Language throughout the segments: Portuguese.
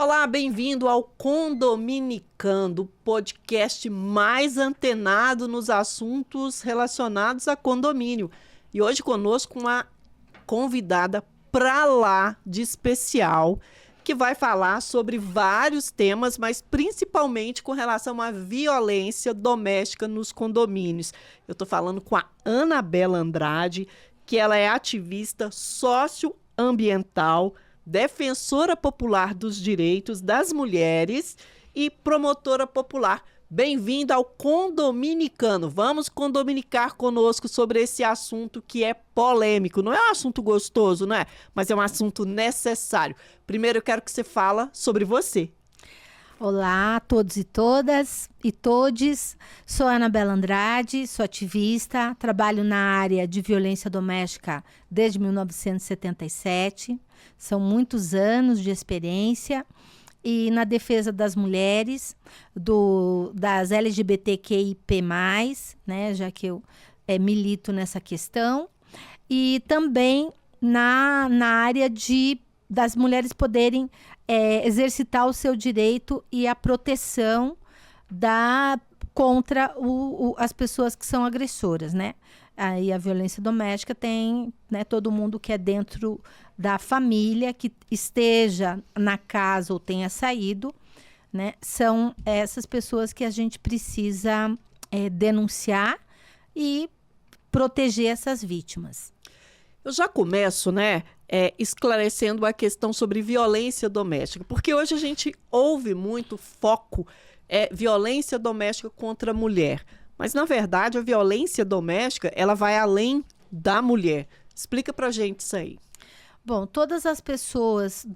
Olá, bem-vindo ao Condominicando, o podcast mais antenado nos assuntos relacionados a condomínio. E hoje conosco uma convidada pra lá de especial, que vai falar sobre vários temas, mas principalmente com relação à violência doméstica nos condomínios. Eu estou falando com a Anabela Andrade, que ela é ativista socioambiental, defensora popular dos direitos das mulheres e promotora popular. Bem-vinda ao Condominicano. Vamos condominicar conosco sobre esse assunto que é polêmico. Não é um assunto gostoso, não é? Mas é um assunto necessário. Primeiro eu quero que você fale sobre você. Olá a todos e todas e todes. Sou a Anabela Andrade, sou ativista, trabalho na área de violência doméstica desde 1977. São muitos anos de experiência e na defesa das mulheres, das LGBTQIP+, né, já que eu milito nessa questão, e também na área das mulheres poderem exercitar o seu direito e a proteção contra as pessoas que são agressoras, né? Aí a violência doméstica tem, né, todo mundo que é dentro da família, que esteja na casa ou tenha saído, né? São essas pessoas que a gente precisa denunciar e proteger essas vítimas. Eu já começo, né, esclarecendo a questão sobre violência doméstica, porque hoje a gente ouve muito foco violência doméstica contra a mulher. Mas, na verdade, a violência doméstica, ela vai além da mulher. Explica pra gente isso aí. Bom, todas as pessoas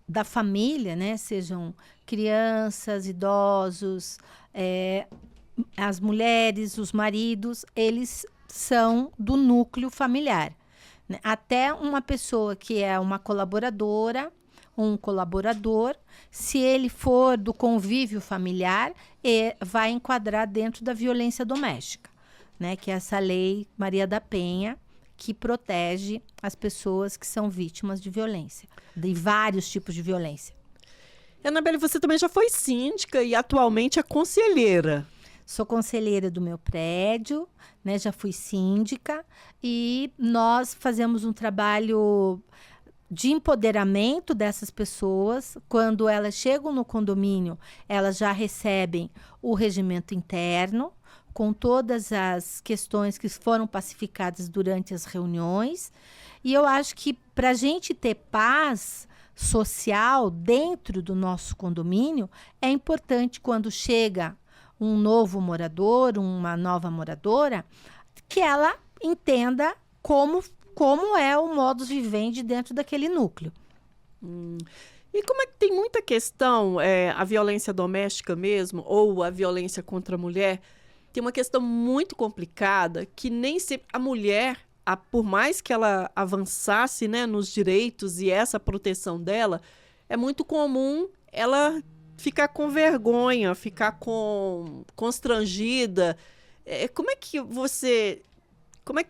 da família, né, sejam crianças, idosos, as mulheres, os maridos, eles são do núcleo familiar, né? Até uma pessoa que é uma colaboradora, um colaborador, se ele for do convívio familiar, vai enquadrar dentro da violência doméstica, né? Que é essa lei Maria da Penha, que protege as pessoas que são vítimas de violência, de vários tipos de violência. Anabela, você também já foi síndica e atualmente é conselheira. Sou conselheira do meu prédio, né? Já fui síndica e nós fazemos um trabalho de empoderamento dessas pessoas. Quando elas chegam no condomínio, elas já recebem o regimento interno, com todas as questões que foram pacificadas durante as reuniões. E eu acho que para a gente ter paz social dentro do nosso condomínio, é importante quando chega um novo morador, uma nova moradora, que ela entenda como é o modus vivendi dentro daquele núcleo. E como é que tem muita questão, a violência doméstica mesmo, ou a violência contra a mulher, tem uma questão muito complicada que nem sempre a mulher, por mais que ela avançasse, né, nos direitos e essa proteção dela, é muito comum ela ficar com vergonha, ficar constrangida.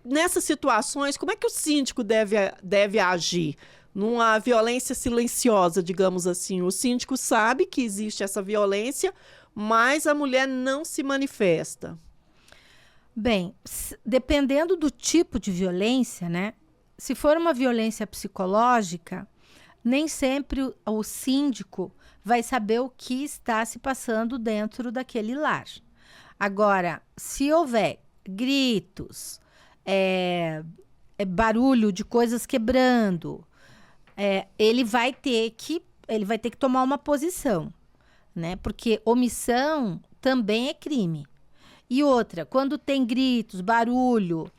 Nessas situações, como é que o síndico deve agir? Numa violência silenciosa, digamos assim. O síndico sabe que existe essa violência, mas a mulher não se manifesta. Bem, dependendo do tipo de violência, né? Se for uma violência psicológica, nem sempre o síndico vai saber o que está se passando dentro daquele lar. Agora, se houver gritos, barulho de coisas quebrando, ele vai ter que tomar uma posição, né? Porque omissão também é crime. E outra, quando tem gritos, barulho,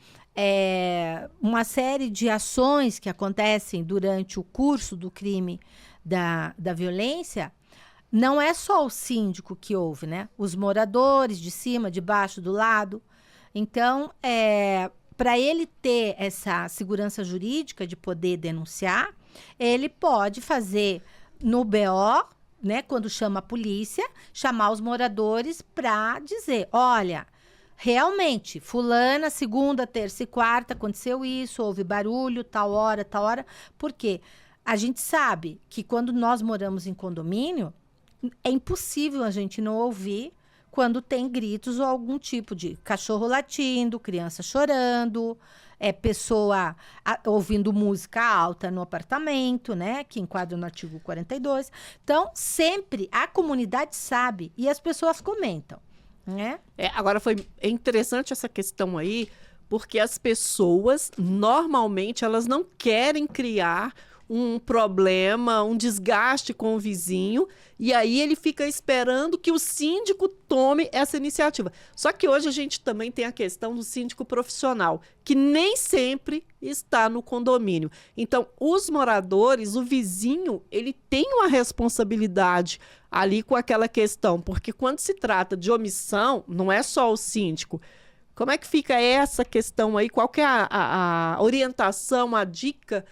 uma série de ações que acontecem durante o curso do crime da violência, não é só o síndico que ouve, né? Os moradores de cima, de baixo, do lado. Então, para ele ter essa segurança jurídica de poder denunciar, ele pode fazer no BO, né, quando chama a polícia, chamar os moradores para dizer, olha, realmente, fulana, segunda, terça e quarta, aconteceu isso, houve barulho, tal hora, por quê? A gente sabe que quando nós moramos em condomínio, é impossível a gente não ouvir quando tem gritos ou algum tipo de cachorro latindo, criança chorando, pessoa ouvindo música alta no apartamento, né? Que enquadra no artigo 42. Então, sempre a comunidade sabe e as pessoas comentam, né? Agora, é interessante essa questão aí, porque as pessoas, normalmente, elas não querem criar um problema, um desgaste com o vizinho, e aí ele fica esperando que o síndico tome essa iniciativa. Só que hoje a gente também tem a questão do síndico profissional, que nem sempre está no condomínio. Então, os moradores, o vizinho, ele tem uma responsabilidade ali com aquela questão, porque quando se trata de omissão, não é só o síndico. Como é que fica essa questão aí? Qual que é a orientação, a dica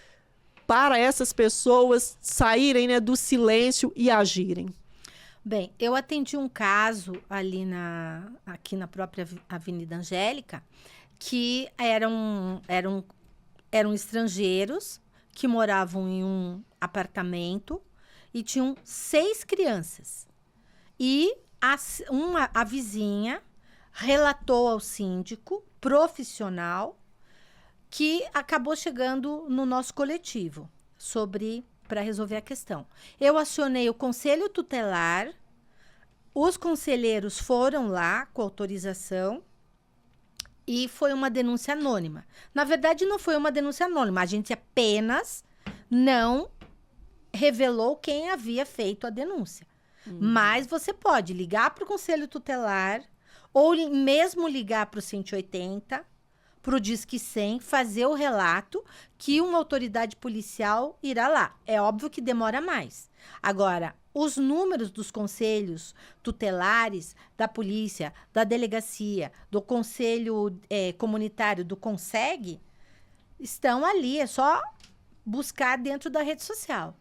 para essas pessoas saírem, né, do silêncio e agirem? Bem, eu atendi um caso ali aqui na própria Avenida Angélica, que eram estrangeiros que moravam em um apartamento e tinham 6 crianças. E a vizinha relatou ao síndico profissional que acabou chegando no nosso coletivo para resolver a questão. Eu acionei o conselho tutelar, os conselheiros foram lá com autorização e foi uma denúncia anônima. Na verdade, não foi uma denúncia anônima, a gente apenas não revelou quem havia feito a denúncia. Mas você pode ligar para o conselho tutelar ou mesmo ligar para o 180, para o Disque 100, fazer o relato que uma autoridade policial irá lá. É óbvio que demora mais. Agora, os números dos conselhos tutelares da polícia, da delegacia, do conselho comunitário, do CONSEG, estão ali. É só buscar dentro da rede social.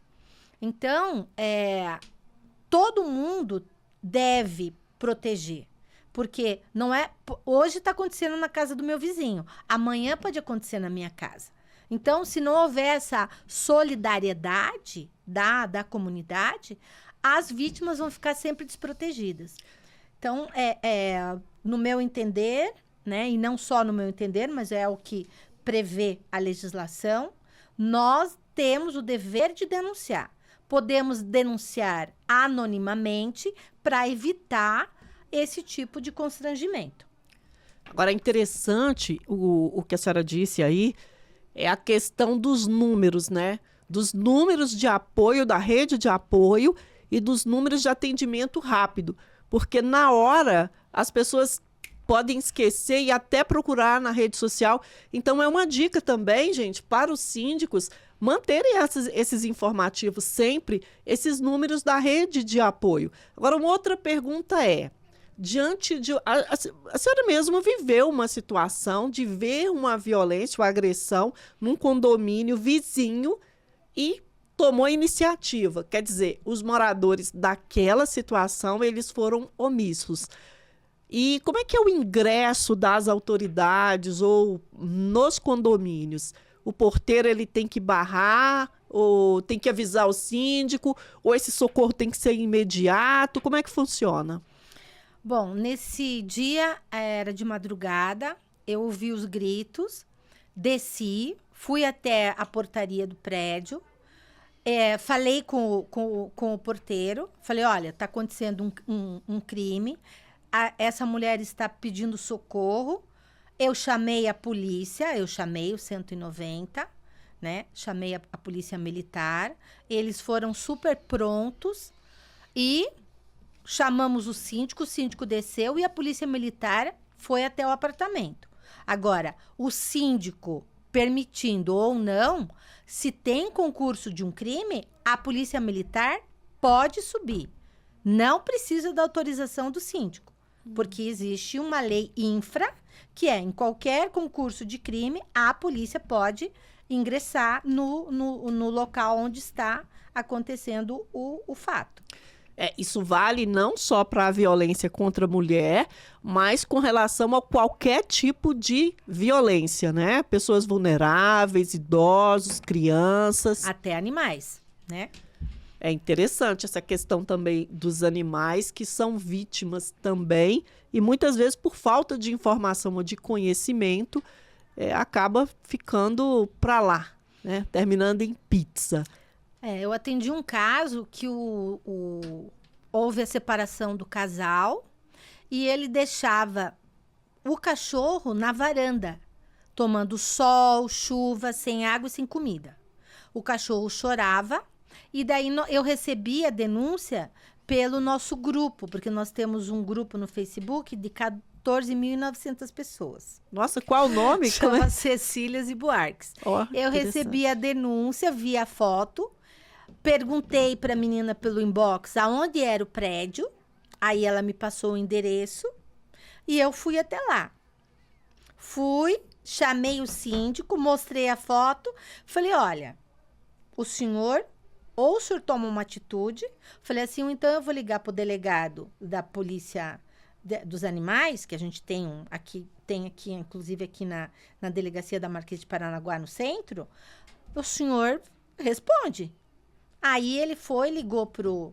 Então, todo mundo deve proteger. Porque não é... Hoje está acontecendo na casa do meu vizinho. Amanhã pode acontecer na minha casa. Então, se não houver essa solidariedade da comunidade, as vítimas vão ficar sempre desprotegidas. Então, no meu entender, né, e não só no meu entender, mas é o que prevê a legislação, nós temos o dever de denunciar. Podemos denunciar anonimamente para evitar esse tipo de constrangimento. Agora, é interessante o que a senhora disse aí, é a questão dos números, né? Dos números de apoio, da rede de apoio e dos números de atendimento rápido. Porque na hora as pessoas podem esquecer e até procurar na rede social. Então, é uma dica também, gente, para os síndicos manterem esses informativos sempre, esses números da rede de apoio. Agora, uma outra pergunta é, diante de... A senhora mesmo viveu uma situação de ver uma violência, uma agressão num condomínio vizinho e tomou iniciativa. Quer dizer, os moradores daquela situação, eles foram omissos. E como é que é o ingresso das autoridades ou nos condomínios? O porteiro, ele tem que barrar, ou tem que avisar o síndico, ou esse socorro tem que ser imediato? Como é que funciona? Bom, nesse dia, era de madrugada, eu ouvi os gritos, desci, fui até a portaria do prédio, falei com o porteiro, falei, olha, está acontecendo um crime, essa mulher está pedindo socorro, eu chamei a polícia, eu chamei o 190, né? Chamei a polícia militar, eles foram super prontos e chamamos o síndico desceu e a polícia militar foi até o apartamento. Agora, o síndico permitindo ou não, se tem concurso de um crime, a polícia militar pode subir. Não precisa da autorização do síndico, porque existe uma lei infra, que em qualquer concurso de crime, a polícia pode ingressar no local onde está acontecendo o fato. Isso vale não só para a violência contra a mulher, mas com relação a qualquer tipo de violência, né? Pessoas vulneráveis, idosos, crianças. Até animais, né? É interessante essa questão também dos animais que são vítimas também e muitas vezes por falta de informação ou de conhecimento acaba ficando para lá, né? Terminando em pizza. Eu atendi um caso que houve a separação do casal e ele deixava o cachorro na varanda, tomando sol, chuva, sem água e sem comida. O cachorro chorava e daí eu recebi a denúncia pelo nosso grupo, porque nós temos um grupo no Facebook de 14.900 pessoas. Nossa, qual o nome? Chama Cecílias e Buarques. Eu recebi a denúncia, vi a foto. Perguntei para a menina pelo inbox aonde era o prédio. Aí ela me passou o endereço e eu fui até lá. Fui, chamei o síndico, mostrei a foto. Falei, olha, o senhor toma uma atitude. Falei assim, então eu vou ligar para o delegado da polícia dos animais, que a gente tem aqui, inclusive aqui na delegacia da Marquês de Paranaguá, no centro. O senhor responde. Aí ele ligou pro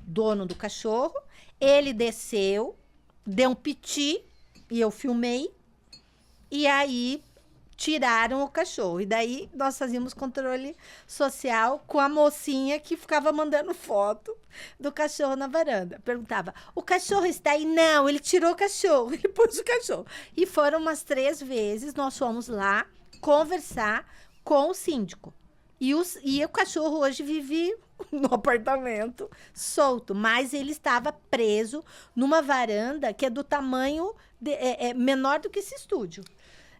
dono do cachorro, ele desceu, deu um piti, e eu filmei, e aí tiraram o cachorro. E daí nós fazíamos controle social com a mocinha que ficava mandando foto do cachorro na varanda. Perguntava, o cachorro está aí? Não, ele tirou o cachorro, ele pôs o cachorro. E foram umas 3 vezes, nós fomos lá conversar com o síndico. E o cachorro hoje vive no apartamento, solto. Mas ele estava preso numa varanda que é do tamanho menor do que esse estúdio.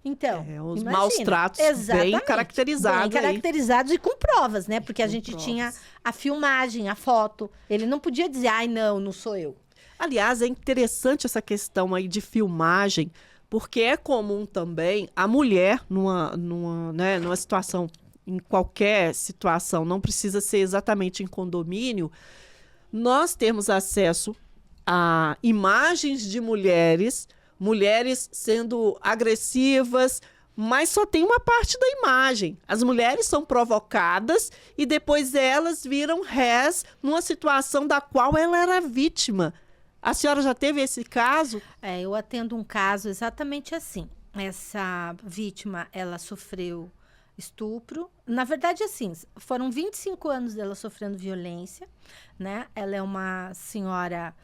Então, os maus tratos bem caracterizados. Bem caracterizados e com provas, né? Porque a gente tinha a filmagem, a foto. Ele não podia dizer, ai, não sou eu. Aliás, é interessante essa questão aí de filmagem, porque é comum também a mulher, numa situação... Em qualquer situação, não precisa ser exatamente em condomínio, nós temos acesso a imagens de mulheres sendo agressivas, mas só tem uma parte da imagem. As mulheres são provocadas e depois elas viram réis numa situação da qual ela era vítima. A senhora já teve esse caso? Eu atendo um caso exatamente assim. Essa vítima, ela sofreu estupro. Na verdade, assim, foram 25 anos dela sofrendo violência, né? Ela é uma senhora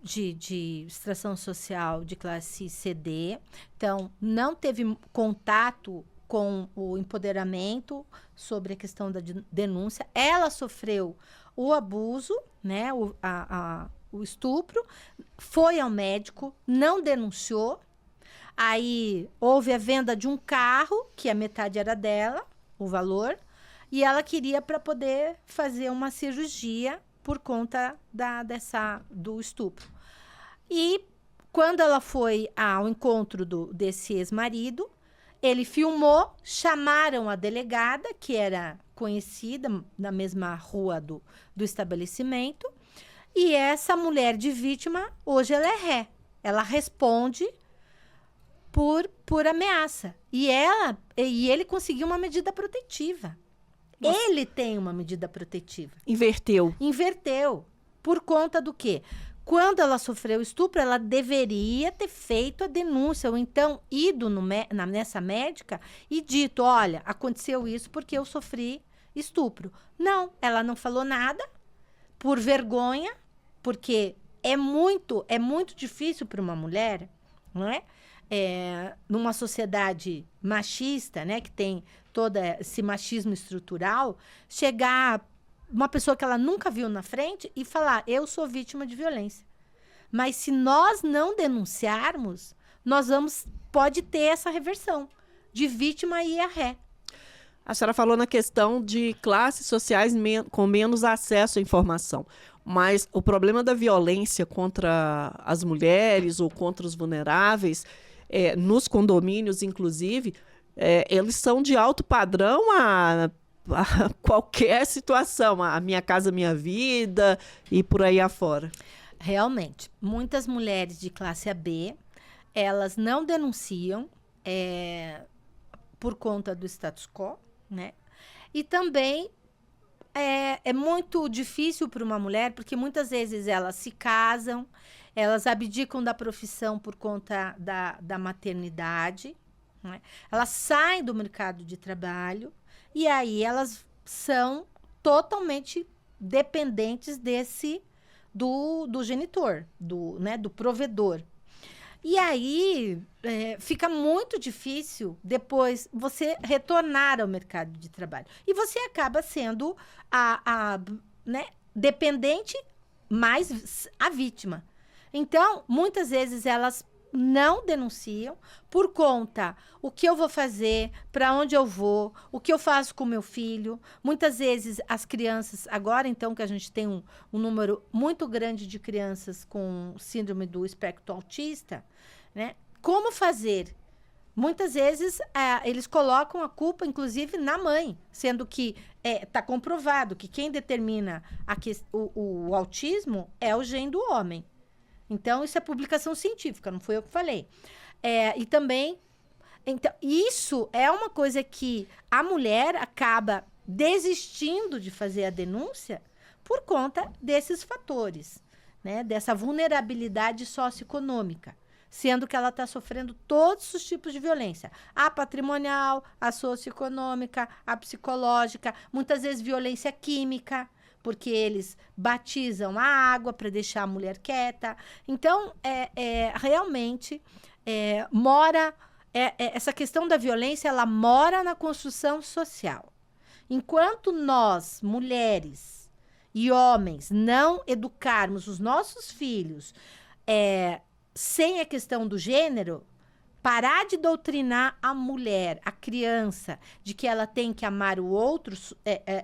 de extração social de classe CD. Então, não teve contato com o empoderamento sobre a questão da denúncia. Ela sofreu o abuso, né? O estupro. Foi ao médico, não denunciou. Aí houve a venda de um carro, que a metade era dela, o valor, e ela queria para poder fazer uma cirurgia por conta do estupro. E quando ela foi ao encontro desse ex-marido, ele filmou, chamaram a delegada, que era conhecida na mesma rua do estabelecimento, e essa mulher de vítima, hoje ela é ré. Ela responde por ameaça. E ele conseguiu uma medida protetiva. Nossa. Ele tem uma medida protetiva. Inverteu. Por conta do quê? Quando ela sofreu estupro, ela deveria ter feito a denúncia, ou então ido nessa médica e dito, olha, aconteceu isso porque eu sofri estupro. Não, ela não falou nada, por vergonha, porque é muito difícil para uma mulher, não é? Numa sociedade machista, né, que tem todo esse machismo estrutural, chegar uma pessoa que ela nunca viu na frente e falar, eu sou vítima de violência. Mas se nós não denunciarmos, pode ter essa reversão de vítima e a ré. A senhora falou na questão de classes sociais com menos acesso à informação. Mas o problema da violência contra as mulheres ou contra os vulneráveis, nos condomínios, inclusive, eles são de alto padrão há qualquer situação, a Minha Casa Minha Vida e por aí afora. Realmente, muitas mulheres de classe AB, elas não denunciam por conta do status quo, né? E também é muito difícil para uma mulher, porque muitas vezes elas se casam, elas abdicam da profissão por conta da maternidade, né? Elas saem do mercado de trabalho e aí elas são totalmente dependentes do genitor, do provedor. E aí fica muito difícil depois você retornar ao mercado de trabalho. E você acaba sendo né, dependente mais a vítima. Então, muitas vezes elas não denunciam por conta o que eu vou fazer, para onde eu vou, o que eu faço com meu filho. Muitas vezes as crianças, agora então que a gente tem um número muito grande de crianças com síndrome do espectro autista, né? Como fazer? Muitas vezes eles colocam a culpa, inclusive, na mãe, sendo que está comprovado que quem determina o autismo é o gene do homem. Então, isso é publicação científica, não foi eu que falei. E também, então, isso é uma coisa que a mulher acaba desistindo de fazer a denúncia por conta desses fatores, né? Dessa vulnerabilidade socioeconômica, sendo que ela está sofrendo todos os tipos de violência. A patrimonial, a socioeconômica, a psicológica, muitas vezes violência química, porque eles batizam a água para deixar a mulher quieta. Então, realmente, essa questão da violência, ela mora na construção social. Enquanto nós, mulheres e homens, não educarmos os nossos filhos sem a questão do gênero, parar de doutrinar a mulher, a criança, de que ela tem que amar o outro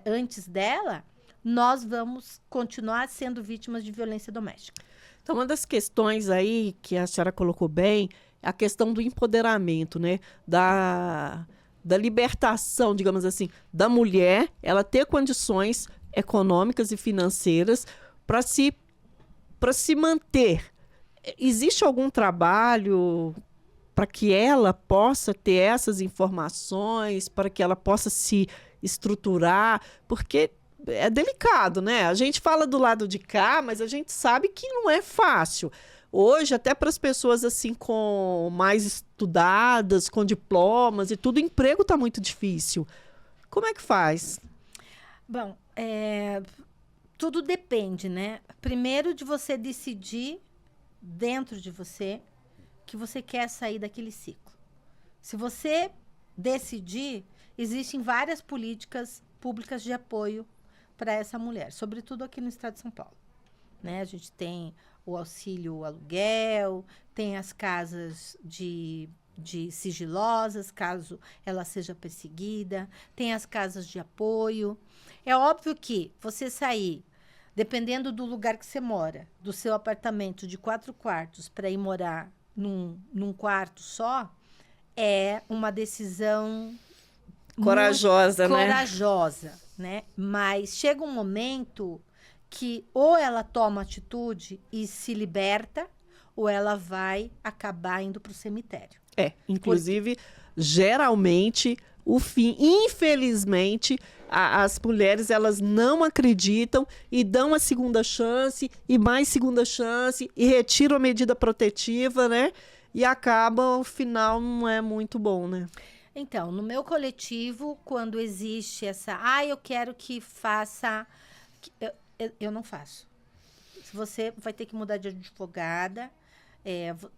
antes dela, nós vamos continuar sendo vítimas de violência doméstica. Então, uma das questões aí que a senhora colocou bem é a questão do empoderamento, né? Da libertação, digamos assim, da mulher, ela ter condições econômicas e financeiras para se manter. Existe algum trabalho para que ela possa ter essas informações, para que ela possa se estruturar? Porque é delicado, né? A gente fala do lado de cá, mas a gente sabe que não é fácil. Hoje, até para as pessoas assim com mais estudadas, com diplomas e tudo, o emprego está muito difícil. Como é que faz? Bom, tudo depende, né? Primeiro de você decidir dentro de você que você quer sair daquele ciclo. Se você decidir, existem várias políticas públicas de apoio para essa mulher, sobretudo aqui no estado de São Paulo, né? A gente tem o auxílio aluguel, tem as casas de sigilosas, caso ela seja perseguida, tem as casas de apoio. É óbvio que você sair, dependendo do lugar que você mora, do seu apartamento de 4 quartos para ir morar num quarto só, é uma decisão corajosa, né? Corajosa, né? Mas chega um momento que ou ela toma atitude e se liberta, ou ela vai acabar indo para o cemitério. Inclusive, geralmente, o fim, infelizmente, as mulheres, elas não acreditam e dão a segunda chance, e mais segunda chance, e retiram a medida protetiva, né? E acaba, o final não é muito bom, né? Então, no meu coletivo, quando existe essa... eu quero que faça... Eu não faço. Você vai ter que mudar de advogada.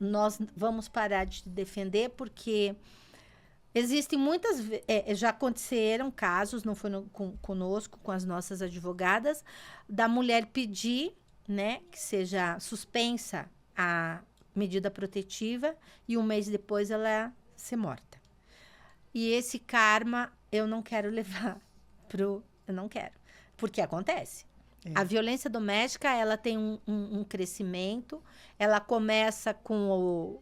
Nós vamos parar de te defender, porque existem muitas... já aconteceram casos, não foi conosco, com as nossas advogadas, da mulher pedir, né, que seja suspensa a medida protetiva e um mês depois ela ser morta. E esse karma eu não quero levar eu não quero. Porque acontece. A violência doméstica, ela tem um crescimento, ela começa com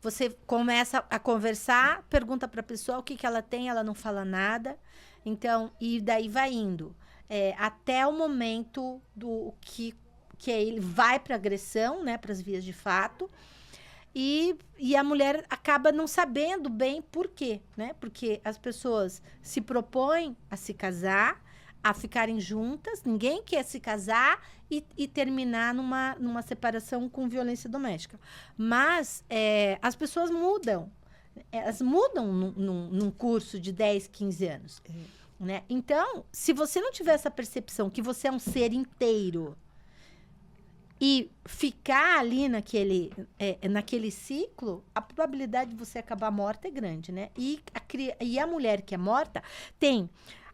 Você começa a conversar, pergunta para a pessoa o que ela tem, ela não fala nada. Então, e daí vai indo. Até o momento do que ele vai para agressão, né, para as vias de fato. E a mulher acaba não sabendo bem por quê, né? Porque as pessoas se propõem a se casar, a ficarem juntas, ninguém quer se casar e terminar numa separação com violência doméstica. Mas as pessoas mudam. Elas mudam num curso de 10, 15 anos. Né? Então, se você não tiver essa percepção que você é um ser inteiro e ficar ali naquele ciclo, a probabilidade de você acabar morta é grande, né? E a mulher que é morta tem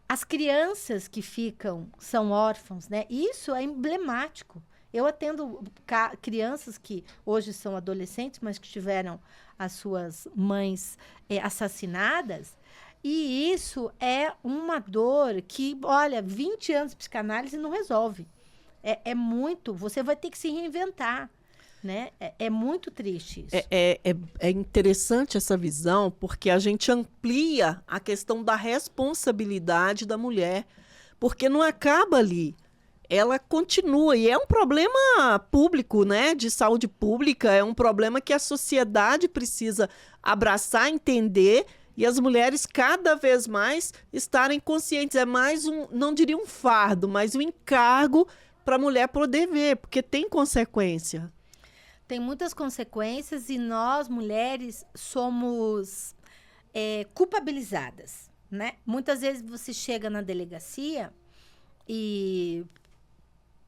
as crianças que são órfãos, né? Isso é emblemático. Eu atendo crianças que hoje são adolescentes, mas que tiveram as suas mães assassinadas. E isso é uma dor que, olha, 20 anos de psicanálise não resolve. Muito, você vai ter que se reinventar, né? É muito triste isso. É interessante essa visão, porque a gente amplia a questão da responsabilidade da mulher, porque não acaba ali. Ela continua, e é um problema público, né? De saúde pública, é um problema que a sociedade precisa abraçar, entender, e as mulheres cada vez mais estarem conscientes. É mais não diria um fardo, mas um encargo para a mulher poder ver, porque tem consequência. Tem muitas consequências e nós, mulheres, somos culpabilizadas, né? Muitas vezes você chega na delegacia e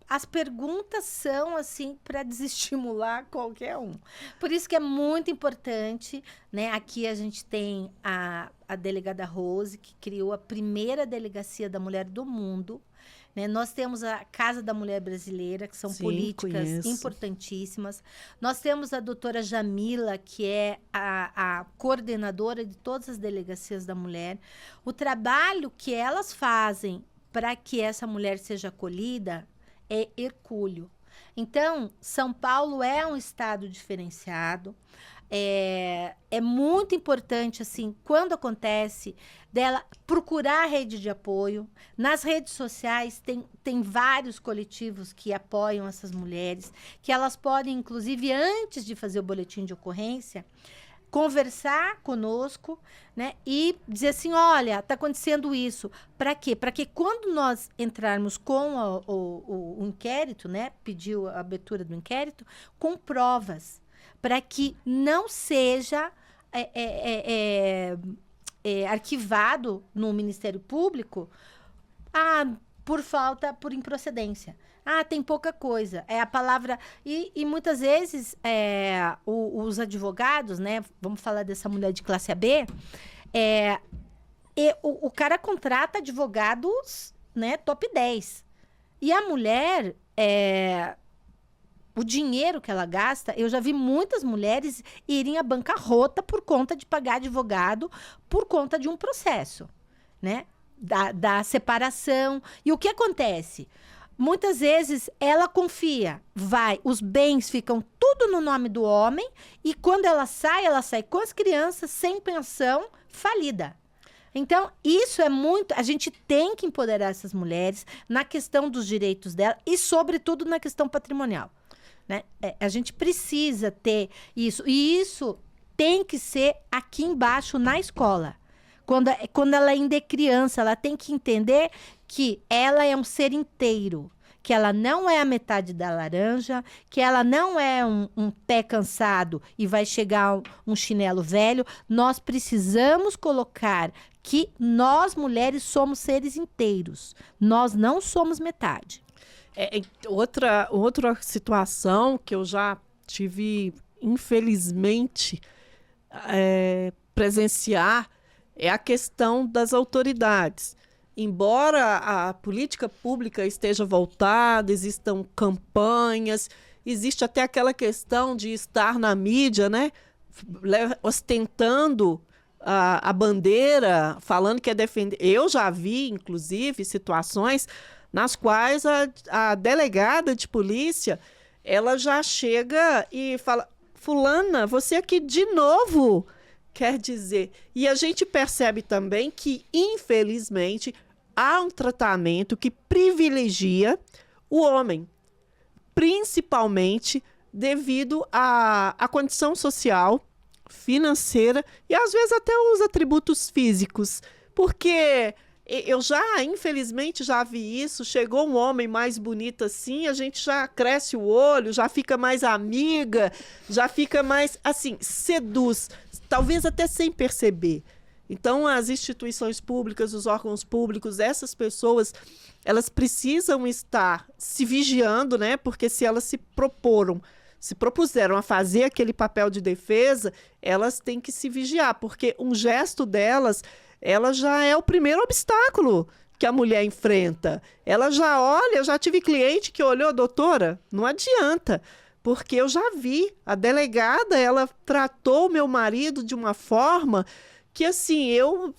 as perguntas são, assim, para desestimular qualquer um. Por isso que é muito importante, né? Aqui a gente tem a delegada Rose, que criou a primeira delegacia da mulher do mundo. Né? Nós temos a Casa da Mulher Brasileira, que são políticas importantíssimas. Nós temos a doutora Jamila, que é a coordenadora de todas as delegacias da mulher. O trabalho que elas fazem para que essa mulher seja acolhida é hercúleo. Então, São Paulo é um estado diferenciado. É muito importante, assim, quando acontece, dela procurar a rede de apoio. Nas redes sociais tem vários coletivos que apoiam essas mulheres, que elas podem, inclusive, antes de fazer o boletim de ocorrência, conversar conosco, né? E dizer assim, olha, está acontecendo isso. Para quê? Para que quando nós entrarmos com o inquérito, né? Pediu a abertura do inquérito, com provas, para que não seja arquivado no Ministério Público por improcedência. Tem pouca coisa. É a palavra... E muitas vezes os advogados, né? Vamos falar dessa mulher de classe AB. O cara contrata advogados, né, top 10. E a mulher... o dinheiro que ela gasta, eu já vi muitas mulheres irem à bancarrota por conta de pagar advogado por conta de um processo, né? Da separação. E o que acontece? Muitas vezes ela confia, os bens ficam tudo no nome do homem e quando ela sai com as crianças, sem pensão, falida. Então, isso é muito... A gente tem que empoderar essas mulheres na questão dos direitos dela e, sobretudo, na questão patrimonial. Né? A gente precisa ter isso. E isso tem que ser aqui embaixo na escola. Quando ela ainda é criança, ela tem que entender que ela é um ser inteiro. Que ela não é a metade da laranja, que ela não é um pé cansado e vai chegar um chinelo velho. Nós precisamos colocar que nós, mulheres, somos seres inteiros. Nós não somos metade. Outra situação que eu já tive, infelizmente, presenciar é a questão das autoridades. Embora a política pública esteja voltada, existam campanhas, existe até aquela questão de estar na mídia, né, ostentando a bandeira, falando que é defender. Eu já vi, inclusive, situações nas quais a delegada de polícia, ela já chega e fulana, você aqui de novo. Quer dizer, e a gente percebe também que, infelizmente, há um tratamento que privilegia o homem, principalmente devido à condição social, financeira e às vezes até os atributos físicos. Porque eu já, infelizmente, já vi isso. Chegou um homem mais bonito assim, a gente já cresce o olho, já fica mais amiga, já fica mais, assim, seduz, talvez até sem perceber. Então, as instituições públicas, os órgãos públicos, essas pessoas, elas precisam estar se vigiando, né? Porque se elas se propuseram a fazer aquele papel de defesa, elas têm que se vigiar, porque um gesto delas, ela já é o primeiro obstáculo que a mulher enfrenta. Ela já olha, eu já tive cliente que olhou, doutora, não adianta, porque eu já vi, a delegada, ela tratou o meu marido de uma forma que, assim, eu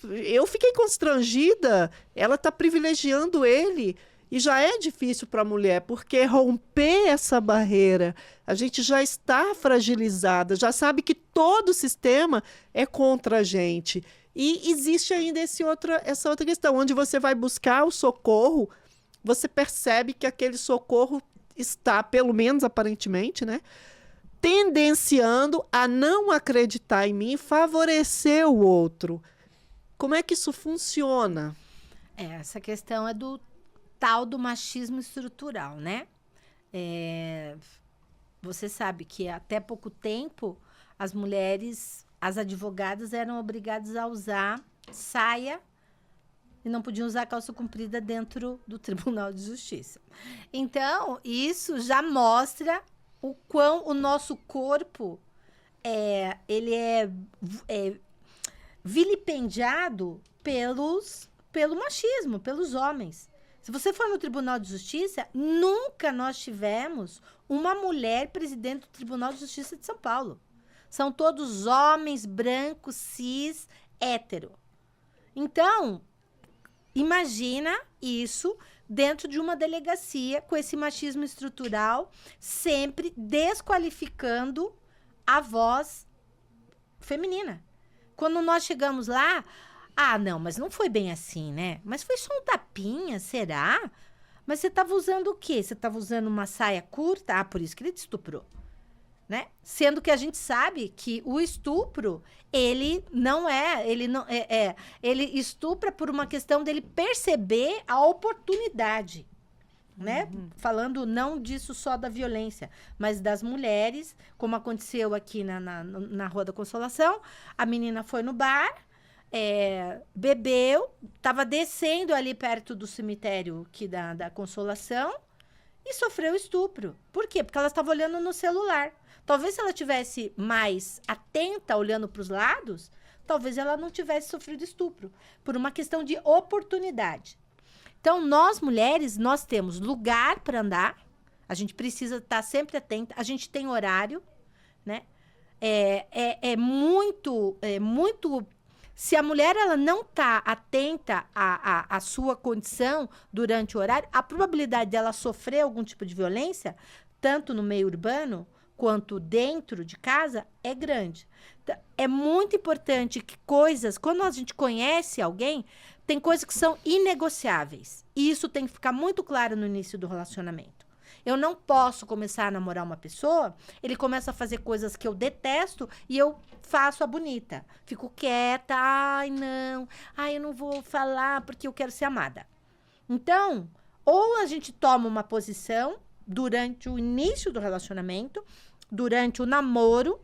fiquei constrangida, ela está privilegiando ele. E já é difícil para a mulher, porque romper essa barreira, a gente já está fragilizada, já sabe que todo o sistema é contra a gente. E existe ainda essa outra questão, onde você vai buscar o socorro, você percebe que aquele socorro está, pelo menos aparentemente, né, tendenciando a não acreditar em mim e favorecer o outro. Como é que isso funciona? Essa questão é do tal do machismo estrutural, né? Você sabe que até pouco tempo as mulheres, as advogadas eram obrigadas a usar saia e não podiam usar calça comprida dentro do Tribunal de Justiça. Então, isso já mostra o quão o nosso corpo ele é vilipendiado pelo machismo, pelos homens. Se você for no Tribunal de Justiça, nunca nós tivemos uma mulher presidente do Tribunal de Justiça de São Paulo. São todos homens, brancos, cis, hétero. Então, imagina isso dentro de uma delegacia com esse machismo estrutural, sempre desqualificando a voz feminina. Quando nós chegamos lá, não, mas não foi bem assim, né? Mas foi só um tapinha, será? Mas você estava usando o quê? Você estava usando uma saia curta? Por isso que ele te estuprou, né? Sendo que a gente sabe que o estupro, ele estupra por uma questão dele perceber a oportunidade, né? Falando não disso só da violência, mas das mulheres, como aconteceu aqui na Rua da Consolação. A menina foi no bar, bebeu, estava descendo ali perto do cemitério da Consolação e sofreu estupro. Por quê? Porque ela estava olhando no celular. Talvez se ela tivesse mais atenta, olhando para os lados, talvez ela não tivesse sofrido estupro, por uma questão de oportunidade. Então, nós mulheres, nós temos lugar para andar, a gente precisa estar sempre atenta, a gente tem horário, né? É muito... Se a mulher ela não está atenta à sua condição durante o horário, a probabilidade dela sofrer algum tipo de violência, tanto no meio urbano quanto dentro de casa, é grande. Então, é muito importante que quando a gente conhece alguém, tem coisas que são inegociáveis. E isso tem que ficar muito claro no início do relacionamento. Eu não posso começar a namorar uma pessoa, ele começa a fazer coisas que eu detesto e eu faço a bonita. Fico quieta, eu não vou falar porque eu quero ser amada. Então, ou a gente toma uma posição durante o início do relacionamento, durante o namoro,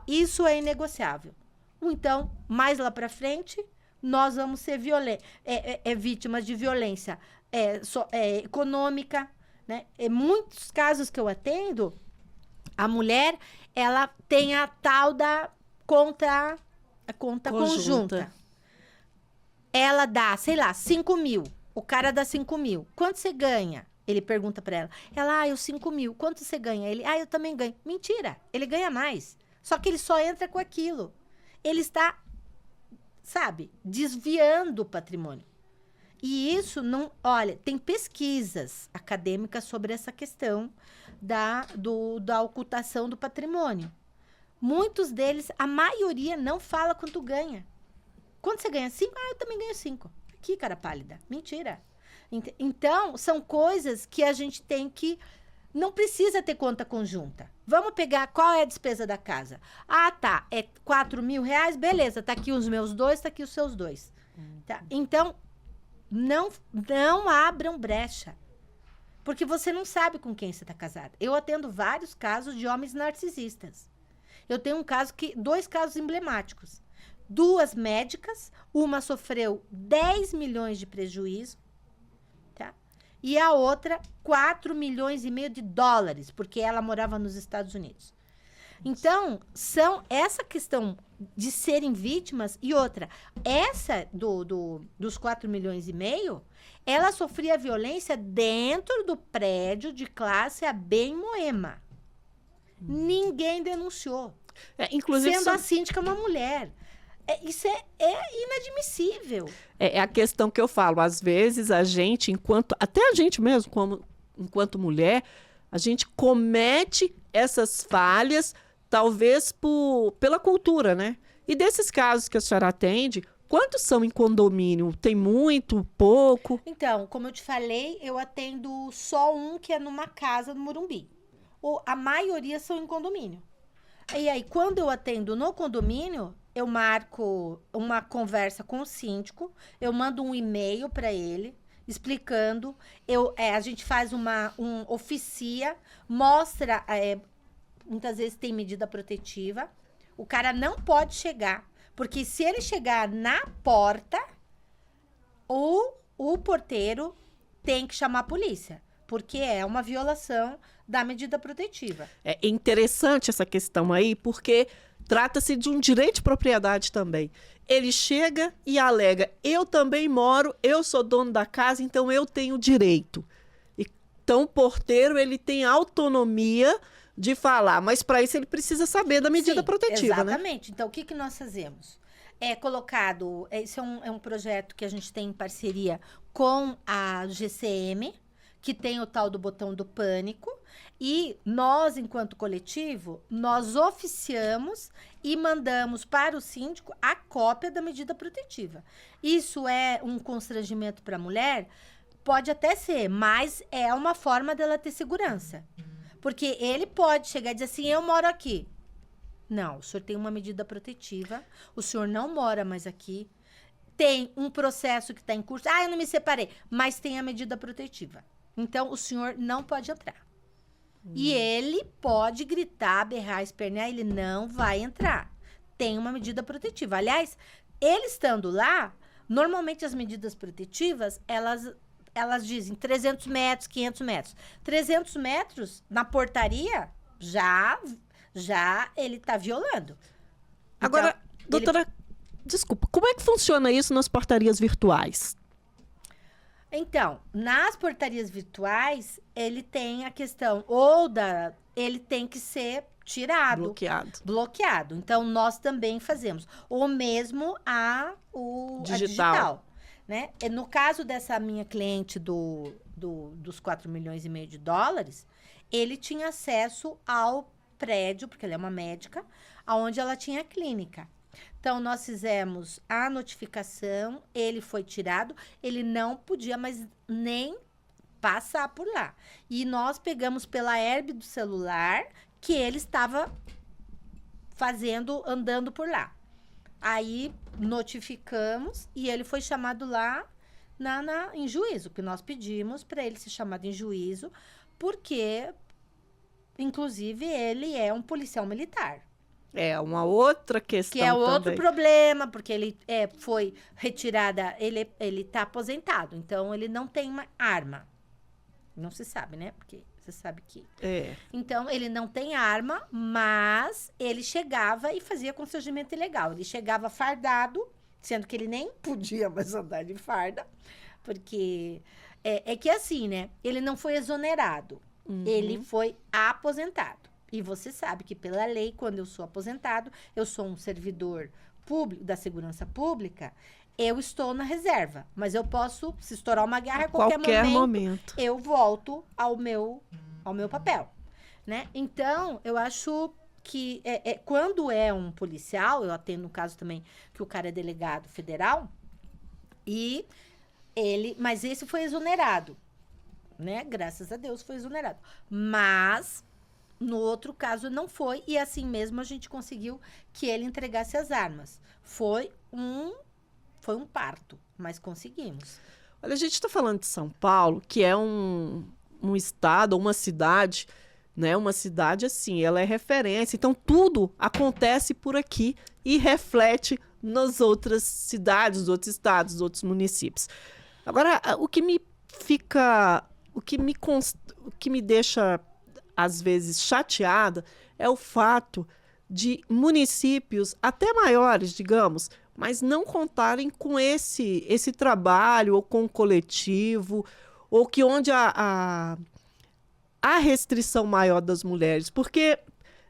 isso é inegociável. Ou então, mais lá pra frente, nós vamos ser vítimas de violência econômica, né? Em muitos casos que eu atendo, a mulher, ela tem a tal da conta conjunta. Ela dá, sei lá, 5 mil. O cara dá 5 mil. Quanto você ganha? Ele pergunta pra ela. Eu 5 mil. Quanto você ganha? Ele, eu também ganho. Mentira, ele ganha mais. Só que ele só entra com aquilo. Ele está, desviando o patrimônio. E isso não... Olha, tem pesquisas acadêmicas sobre essa questão da ocultação do patrimônio. Muitos deles, a maioria não fala quanto ganha. Quando você ganha 5, eu também ganho 5. Aqui, cara pálida. Mentira. Então, são coisas que a gente tem que... Não precisa ter conta conjunta. Vamos pegar qual é a despesa da casa. Ah, tá. É 4 mil reais? Beleza. Tá aqui os meus 2, tá aqui os seus 2. Tá? Então, não abram brecha. Porque você não sabe com quem você está casada. Eu atendo vários casos de homens narcisistas. Eu tenho 2 casos emblemáticos. 2 médicas, uma sofreu 10 milhões de prejuízo, tá? E a outra, 4 milhões e meio de dólares, porque ela morava nos Estados Unidos. Então, essa questão de serem vítimas, e outra, essa dos 4 milhões e meio, ela sofria violência dentro do prédio de classe AB em Moema. Ninguém denunciou. Inclusive, sendo a síndica uma mulher. Isso é inadmissível. É a questão que eu falo. Às vezes, até a gente mesmo, enquanto mulher, a gente comete essas falhas, talvez pela cultura, né? E desses casos que a senhora atende, quantos são em condomínio? Tem muito, pouco? Então, como eu te falei, eu atendo só um que é numa casa no Morumbi. A maioria são em condomínio. E aí, quando eu atendo no condomínio, eu marco uma conversa com o síndico, eu mando um e-mail para ele, explicando. A gente faz oficia, mostra... muitas vezes tem medida protetiva. O cara não pode chegar, porque se ele chegar na porta, o porteiro tem que chamar a polícia, porque é uma violação da medida protetiva. É interessante essa questão aí, porque trata-se de um direito de propriedade também. Ele chega e alega, eu também moro, eu sou dono da casa, então eu tenho direito. Então o porteiro, ele tem autonomia de falar, mas para isso ele precisa saber da medida protetiva, né? Exatamente. Então, o que nós fazemos? Esse é um projeto que a gente tem em parceria com a GCM, que tem o tal do botão do pânico, e nós, enquanto coletivo, nós oficiamos e mandamos para o síndico a cópia da medida protetiva. Isso é um constrangimento para a mulher? Pode até ser, mas é uma forma dela ter segurança. Porque ele pode chegar e dizer assim, eu moro aqui. Não, o senhor tem uma medida protetiva, o senhor não mora mais aqui, tem um processo que está em curso, eu não me separei, mas tem a medida protetiva. Então, o senhor não pode entrar. E ele pode gritar, berrar, espernear, ele não vai entrar. Tem uma medida protetiva. Aliás, ele estando lá, normalmente as medidas protetivas, elas dizem 300 metros, 500 metros. 300 metros na portaria, já ele está violando. Agora, doutora, desculpa, como é que funciona isso nas portarias virtuais? Então, nas portarias virtuais, ele tem a questão, ele tem que ser tirado. Bloqueado. Então, nós também fazemos. Ou mesmo a digital. Né? No caso dessa minha cliente dos 4 milhões e meio de dólares, ele tinha acesso ao prédio, porque ela é uma médica, onde ela tinha clínica. Então, nós fizemos a notificação, ele foi tirado, ele não podia mais nem passar por lá. E nós pegamos pela herb do celular que ele estava andando por lá. Aí, notificamos e ele foi chamado lá em juízo, que nós pedimos para ele ser chamado em juízo, porque, inclusive, ele é um policial militar. É uma outra questão que é também. Outro problema, porque ele foi retirada, ele tá aposentado, então ele não tem uma arma. Não se sabe, né? Porque você sabe que... Então, ele não tem arma, mas ele chegava e fazia constrangimento ilegal. Ele chegava fardado, sendo que ele nem podia mais andar de farda, porque... É que assim, né? Ele não foi exonerado, ele foi aposentado. E você sabe que, pela lei, quando eu sou aposentado, eu sou um servidor público, da segurança pública, eu estou na reserva. Mas eu posso, se estourar uma guerra, a qualquer momento, eu volto ao meu papel, né? Então, eu acho que quando é um policial, eu atendo no caso também que o cara é delegado federal, mas esse foi exonerado, né? Graças a Deus foi exonerado. Mas no outro caso não foi, e assim mesmo a gente conseguiu que ele entregasse as armas. Foi um parto, mas conseguimos. Olha, a gente está falando de São Paulo, que é um estado, uma cidade, né? Uma cidade assim, ela é referência. Então, tudo acontece por aqui e reflete nas outras cidades, nos outros estados, nos outros municípios. Agora, o que me deixa, às vezes, chateada é o fato de municípios, até maiores, digamos, mas não contarem com esse trabalho, ou com o coletivo, ou que onde há restrição maior das mulheres. Porque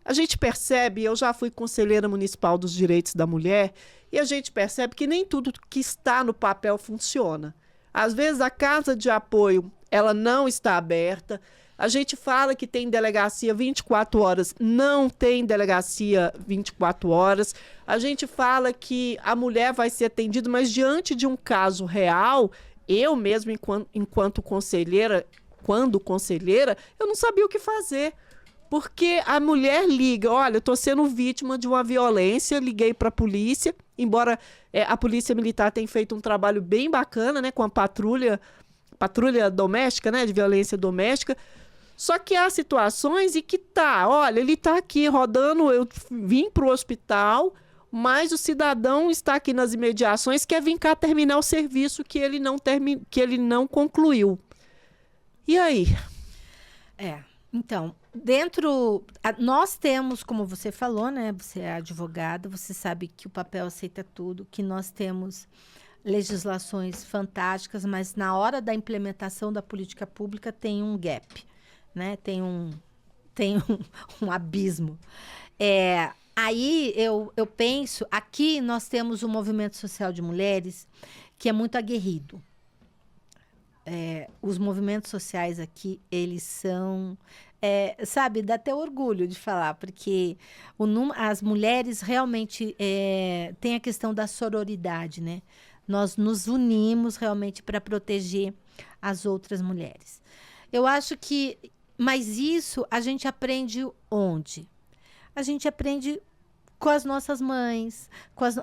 a gente percebe, eu já fui conselheira municipal dos direitos da mulher, e a gente percebe que nem tudo que está no papel funciona. Às vezes a casa de apoio, ela não está aberta. A gente fala que tem delegacia 24 horas, não tem delegacia 24 horas. A gente fala que a mulher vai ser atendida, mas diante de um caso real, eu mesmo, enquanto conselheira, quando conselheira, eu não sabia o que fazer. Porque a mulher liga, olha, eu estou sendo vítima de uma violência, liguei para a polícia, embora a Polícia Militar tenha feito um trabalho bem bacana, né, com a patrulha doméstica, né, de violência doméstica. Só que há situações em que olha, ele está aqui rodando, eu vim para o hospital, mas o cidadão está aqui nas imediações, quer vir cá terminar o serviço que ele não concluiu. E aí? Então, nós temos, como você falou, né? Você é advogada, você sabe que o papel aceita tudo, que nós temos legislações fantásticas, mas na hora da implementação da política pública tem um gap, né? Tem um abismo. Aí eu penso, aqui nós temos um movimento social de mulheres que é muito aguerrido. Os movimentos sociais aqui, eles são, sabe, dá até orgulho de falar, porque as mulheres realmente têm a questão da sororidade, né? Nós nos unimos realmente para proteger as outras mulheres. Eu acho que, mas isso a gente aprende onde? A gente aprende com as nossas mães,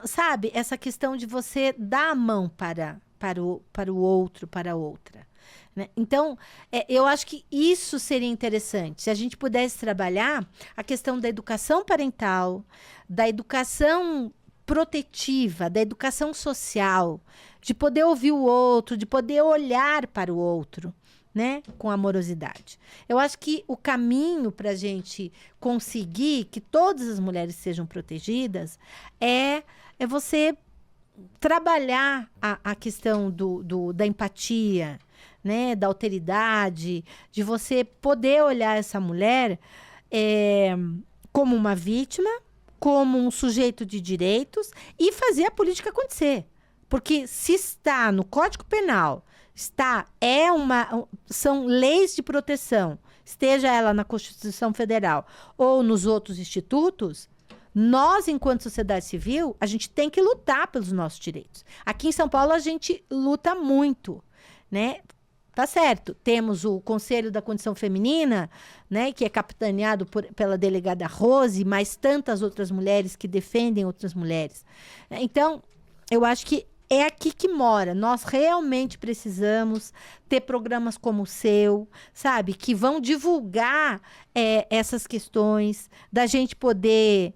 sabe? Essa questão de você dar a mão para o outro, para a outra. Né? Então, eu acho que isso seria interessante. Se a gente pudesse trabalhar a questão da educação parental, da educação protetiva, da educação social, de poder ouvir o outro, de poder olhar para o outro, né? Com amorosidade. Eu acho que o caminho para a gente conseguir que todas as mulheres sejam protegidas é você trabalhar a questão da empatia, né, da alteridade, de você poder olhar essa mulher como uma vítima, como um sujeito de direitos e fazer a política acontecer. Porque se está no Código Penal, são leis de proteção, esteja ela na Constituição Federal ou nos outros institutos, nós, enquanto sociedade civil, a gente tem que lutar pelos nossos direitos. Aqui em São Paulo, a gente luta muito, né? Tá certo, temos o Conselho da Condição Feminina, né, que é capitaneado pela delegada Rose, mas tantas outras mulheres que defendem outras mulheres. Então, eu acho que é aqui que mora. Nós realmente precisamos ter programas como o seu, sabe, que vão divulgar essas questões, da gente poder...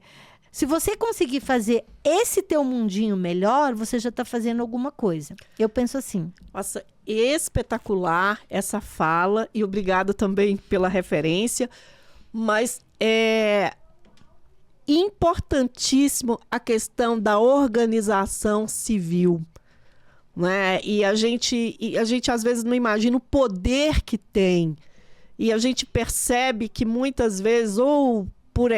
Se você conseguir fazer esse teu mundinho melhor, você já está fazendo alguma coisa. Eu penso assim. Nossa, espetacular essa fala e obrigada também pela referência, mas é importantíssimo a questão da organização civil, né? E a gente às vezes não imagina o poder que tem, e a gente percebe que muitas vezes ou por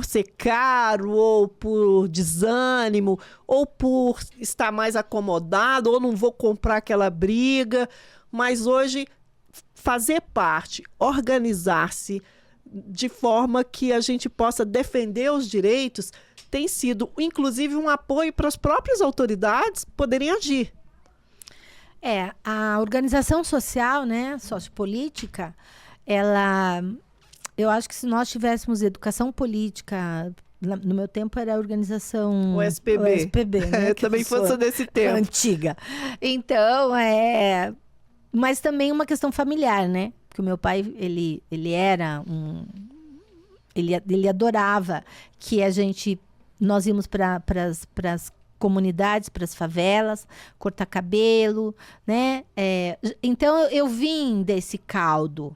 ser caro, ou por desânimo, ou por estar mais acomodado, ou não vou comprar aquela briga. Mas hoje, fazer parte, organizar-se, de forma que a gente possa defender os direitos, tem sido, inclusive, um apoio para as próprias autoridades poderem agir. A organização social, né, sociopolítica, eu acho que se nós tivéssemos educação política, no meu tempo era a organização... O SPB, né? Eu também fosse desse tempo. Antiga. Então, mas também uma questão familiar, né? Porque o meu pai, ele era ele adorava que nós íamos para as comunidades, para as favelas, cortar cabelo, né? Então, eu vim desse caldo,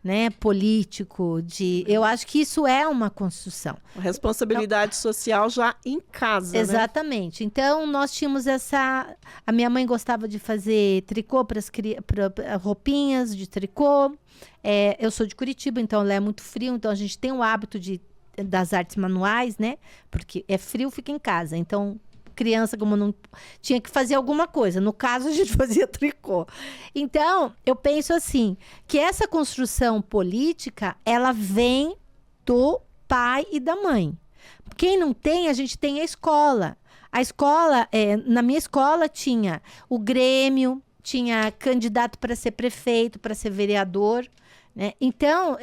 né, político, eu acho que isso é uma construção. Responsabilidade social já em casa, exatamente. Né? Então, nós tínhamos a minha mãe gostava de fazer tricô para roupinhas de tricô. Eu sou de Curitiba, então lá é muito frio, então a gente tem o hábito das artes manuais, né? Porque é frio, fica em casa. Então, criança, como não tinha que fazer alguma coisa. No caso, a gente fazia tricô. Então, eu penso assim, que essa construção política, ela vem do pai e da mãe. Quem não tem, a gente tem a escola. A escola, na minha escola tinha o Grêmio, tinha candidato para ser prefeito, para ser vereador, né? Então,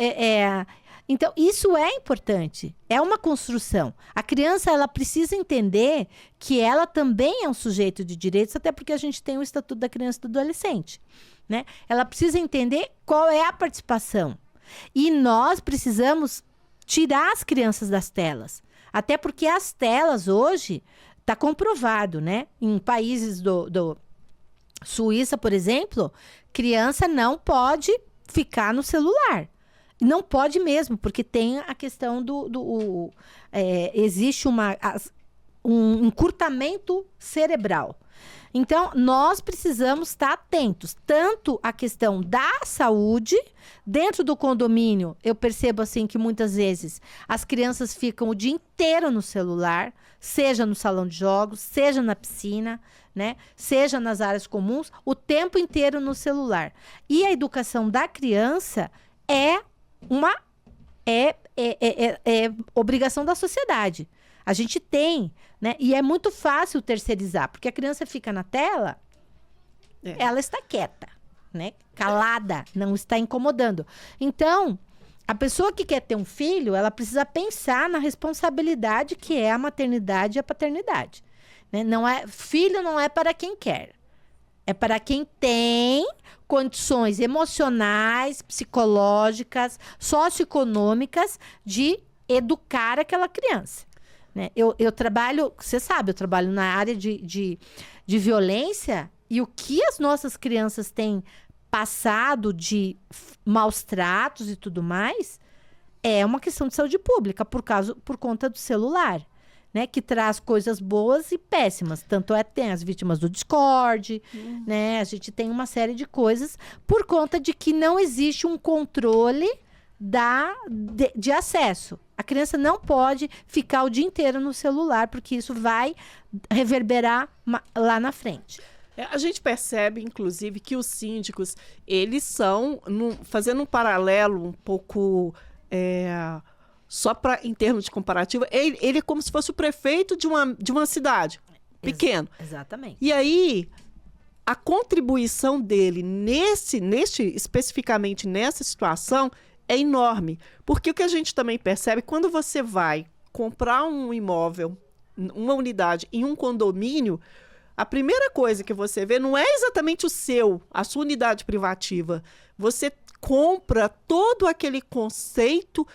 então, isso é importante, é uma construção. A criança, ela precisa entender que ela também é um sujeito de direitos, até porque a gente tem o Estatuto da Criança e do Adolescente, né? Ela precisa entender qual é a participação. E nós precisamos tirar as crianças das telas. Até porque as telas hoje, está comprovado, né? Em países do Suíça, por exemplo, criança não pode ficar no celular. Não pode mesmo, porque tem a questão existe um encurtamento cerebral. Então, nós precisamos estar atentos, tanto à questão da saúde, dentro do condomínio, eu percebo assim que muitas vezes as crianças ficam o dia inteiro no celular, seja no salão de jogos, seja na piscina, né? Seja nas áreas comuns, o tempo inteiro no celular. E a educação da criança é obrigação da sociedade. A gente tem, né? E é muito fácil terceirizar, porque a criança fica na tela, ela está quieta, né? Calada, não está incomodando. Então, a pessoa que quer ter um filho, ela precisa pensar na responsabilidade que é a maternidade e a paternidade, né? Filho não é para quem quer. É para quem tem condições emocionais, psicológicas, socioeconômicas de educar aquela criança, né? Eu trabalho, você sabe, eu trabalho na área de violência, e o que as nossas crianças têm passado de maus tratos e tudo mais é uma questão de saúde pública, por conta do celular, né, que traz coisas boas e péssimas. Tanto tem as vítimas do Discord, né? A gente tem uma série de coisas por conta de que não existe um controle de acesso. A criança não pode ficar o dia inteiro no celular, porque isso vai reverberar lá na frente. A gente percebe, inclusive, que os síndicos, eles são, fazendo um paralelo um pouco... só em termos de comparativo, ele é como se fosse o prefeito de uma cidade pequeno. Exatamente. E aí, a contribuição dele especificamente nessa situação é enorme. Porque o que a gente também percebe, quando você vai comprar um imóvel, uma unidade em um condomínio, a primeira coisa que você vê não é exatamente a sua unidade privativa. Você compra todo aquele conceito,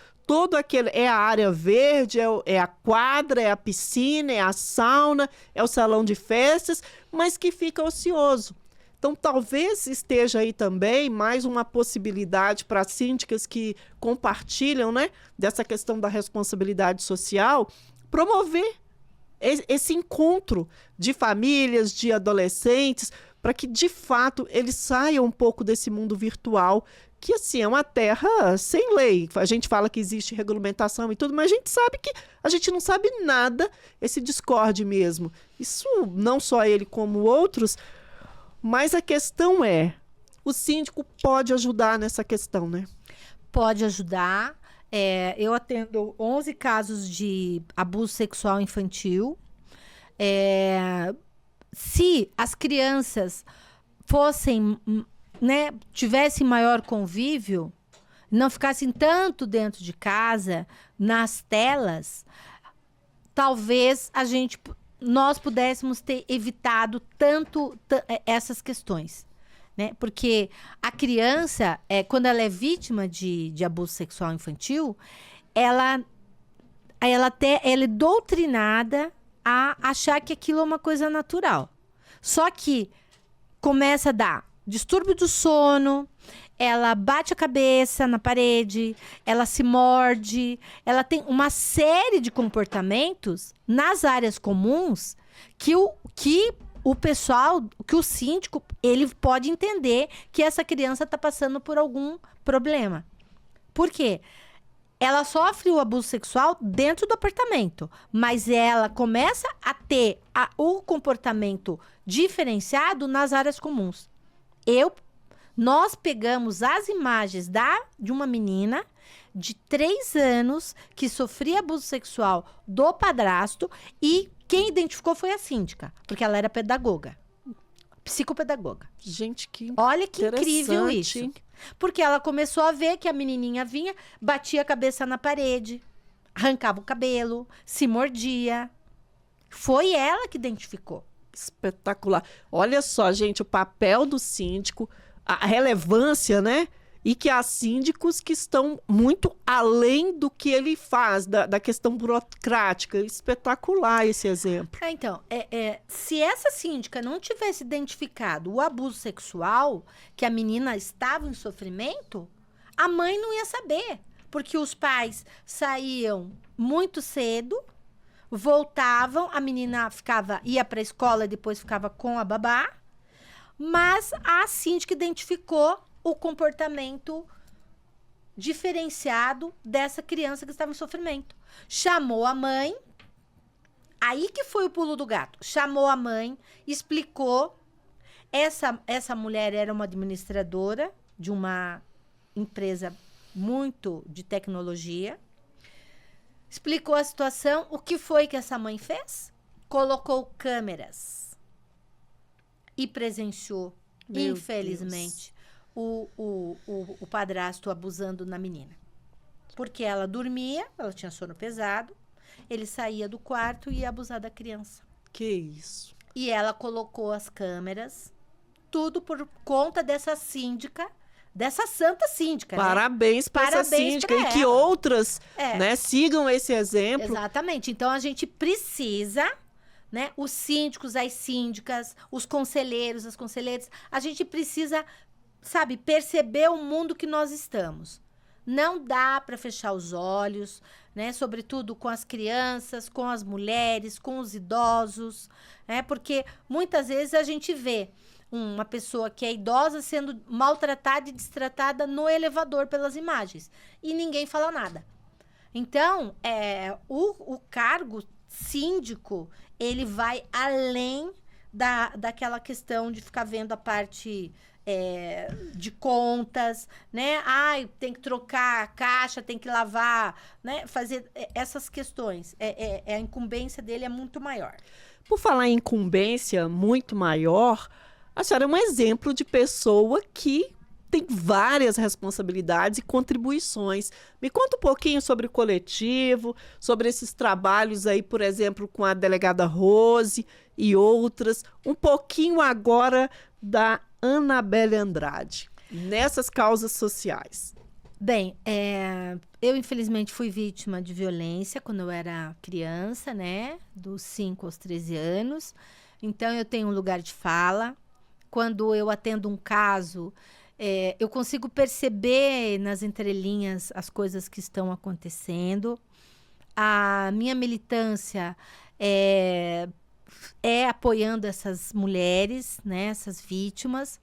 é a área verde, é a quadra, é a piscina, é a sauna, é o salão de festas, mas que fica ocioso. Então, talvez esteja aí também mais uma possibilidade para síndicas que compartilham, né, dessa questão da responsabilidade social, promover esse encontro de famílias, de adolescentes, para que, de fato, eles saiam um pouco desse mundo virtual, que, assim, é uma terra sem lei. A gente fala que existe regulamentação e tudo, mas a gente sabe que a gente não sabe nada, esse Discord mesmo. Isso, não só ele como outros, mas a questão o síndico pode ajudar nessa questão, né? Pode ajudar. Eu atendo 11 casos de abuso sexual infantil. Se as crianças fossem, né, tivessem maior convívio, não ficassem tanto dentro de casa, nas telas, talvez nós pudéssemos ter evitado essas questões, né? Porque a criança, quando ela é vítima de abuso sexual infantil, ela é doutrinada a achar que aquilo é uma coisa natural. Só que começa a dar distúrbio do sono, ela bate a cabeça na parede, ela se morde, ela tem uma série de comportamentos nas áreas comuns que o pessoal, que o síndico, ele pode entender que essa criança está passando por algum problema. Por quê? Ela sofre o abuso sexual dentro do apartamento, mas ela começa a ter o comportamento diferenciado nas áreas comuns. Nós pegamos as imagens de uma menina de 3 anos que sofria abuso sexual do padrasto e quem identificou foi a síndica, porque ela era pedagoga, psicopedagoga. Gente, olha que incrível isso. Porque ela começou a ver que a menininha vinha, batia a cabeça na parede, arrancava o cabelo, se mordia. Foi ela que identificou. Espetacular. Olha só, gente, o papel do síndico, a relevância, né? E que há síndicos que estão muito além do que ele faz, da questão burocrática. Espetacular esse exemplo. Então, se essa síndica não tivesse identificado o abuso sexual, que a menina estava em sofrimento, a mãe não ia saber. Porque os pais saíam muito cedo, voltavam, a menina ia para a escola e depois ficava com a babá, mas a síndica identificou o comportamento diferenciado dessa criança que estava em sofrimento. Chamou a mãe, aí que foi o pulo do gato. Chamou a mãe, explicou. Essa mulher era uma administradora de uma empresa muito de tecnologia. Explicou a situação. O que foi que essa mãe fez? Colocou câmeras e presenciou, infelizmente, o padrasto abusando na menina. Porque ela dormia, ela tinha sono pesado, ele saía do quarto e ia abusar da criança. Que isso. E ela colocou as câmeras, tudo por conta dessa síndica, dessa santa síndica. Parabéns para essa síndica e que outras, né, sigam esse exemplo. Exatamente. Então, a gente precisa, né, os síndicos, as síndicas, os conselheiros, as conselheiras, a gente precisa, sabe, perceber o mundo que nós estamos. Não dá para fechar os olhos, né? Sobretudo com as crianças, com as mulheres, com os idosos, né? Porque muitas vezes a gente vê uma pessoa que é idosa sendo maltratada e destratada no elevador pelas imagens e ninguém fala nada. Então, o cargo síndico, ele vai além daquela questão de ficar vendo a parte de contas, né? Tem que trocar a caixa, tem que lavar, né? Fazer essas questões. A incumbência dele é muito maior. Por falar em incumbência muito maior, a senhora é um exemplo de pessoa que tem várias responsabilidades e contribuições. Me conta um pouquinho sobre o coletivo, sobre esses trabalhos aí, por exemplo, com a delegada Rose e outras. Um pouquinho agora da Anabelle Andrade, nessas causas sociais. Bem, eu infelizmente fui vítima de violência quando eu era criança, né? Dos 5 aos 13 anos. Então, eu tenho um lugar de fala. Quando eu atendo um caso, eu consigo perceber nas entrelinhas as coisas que estão acontecendo. A minha militância é apoiando essas mulheres, né, essas vítimas,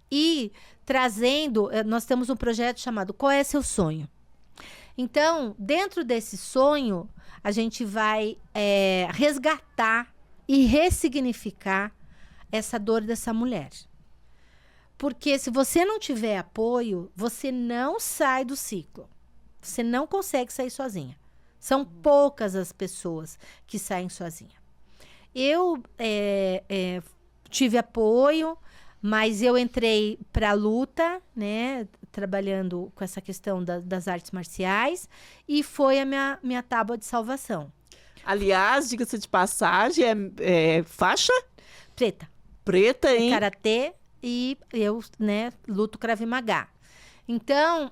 e trazendo, nós temos um projeto chamado Qual é Seu Sonho? Então, dentro desse sonho, a gente vai resgatar e ressignificar essa dor dessa mulher. Porque se você não tiver apoio, você não sai do ciclo. Você não consegue sair sozinha. São poucas as pessoas que saem sozinha. Eu tive apoio, mas eu entrei para a luta, né? Trabalhando com essa questão das artes marciais, e foi a minha tábua de salvação. Aliás, diga-se de passagem, é faixa? Preta. Preta, hein? Karatê, e eu, né, luto Krav Maga. Então,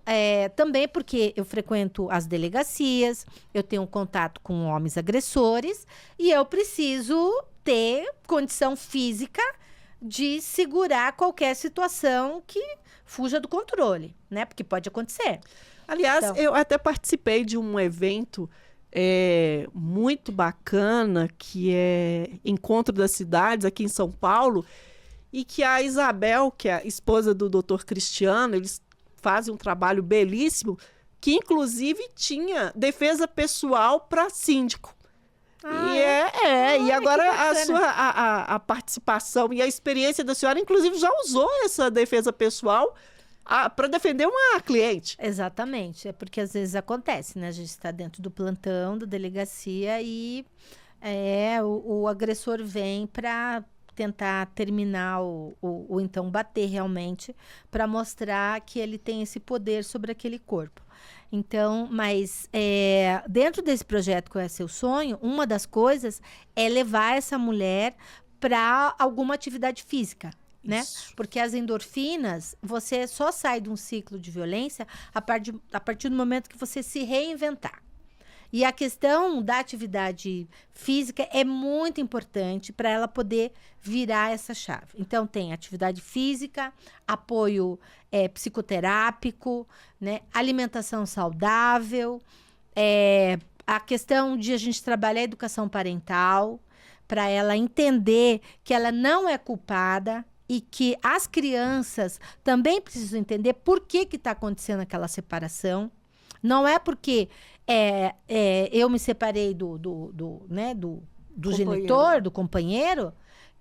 também porque eu frequento as delegacias, eu tenho contato com homens agressores, e eu preciso ter condição física de segurar qualquer situação que fuja do controle, né? Porque pode acontecer. Aliás, Então, eu até participei de um evento muito bacana, que é Encontro das Cidades, aqui em São Paulo, e que a Isabel, que é a esposa do Dr. Cristiano, eles fazem um trabalho belíssimo, que inclusive tinha defesa pessoal para síndico. E agora a participação e a experiência da senhora, inclusive, já usou essa defesa pessoal para defender uma cliente. exatamente, é porque às vezes acontece, né? A gente está dentro do plantão da delegacia e o agressor vem para tentar terminar ou então bater realmente, para mostrar que ele tem esse poder sobre aquele corpo. Então, mas dentro desse projeto Qual é Seu Sonho, uma das coisas é levar essa mulher para alguma atividade física. Né? Porque as endorfinas, você só sai de um ciclo de violência a partir do momento que você se reinventar. E a questão da atividade física é muito importante para ela poder virar essa chave. Então, tem atividade física, apoio psicoterápico, né? Alimentação saudável, a questão de a gente trabalhar a educação parental, para ela entender que ela não é culpada, e que as crianças também precisam entender por que está acontecendo aquela separação. Não é porque eu me separei do genitor, do companheiro,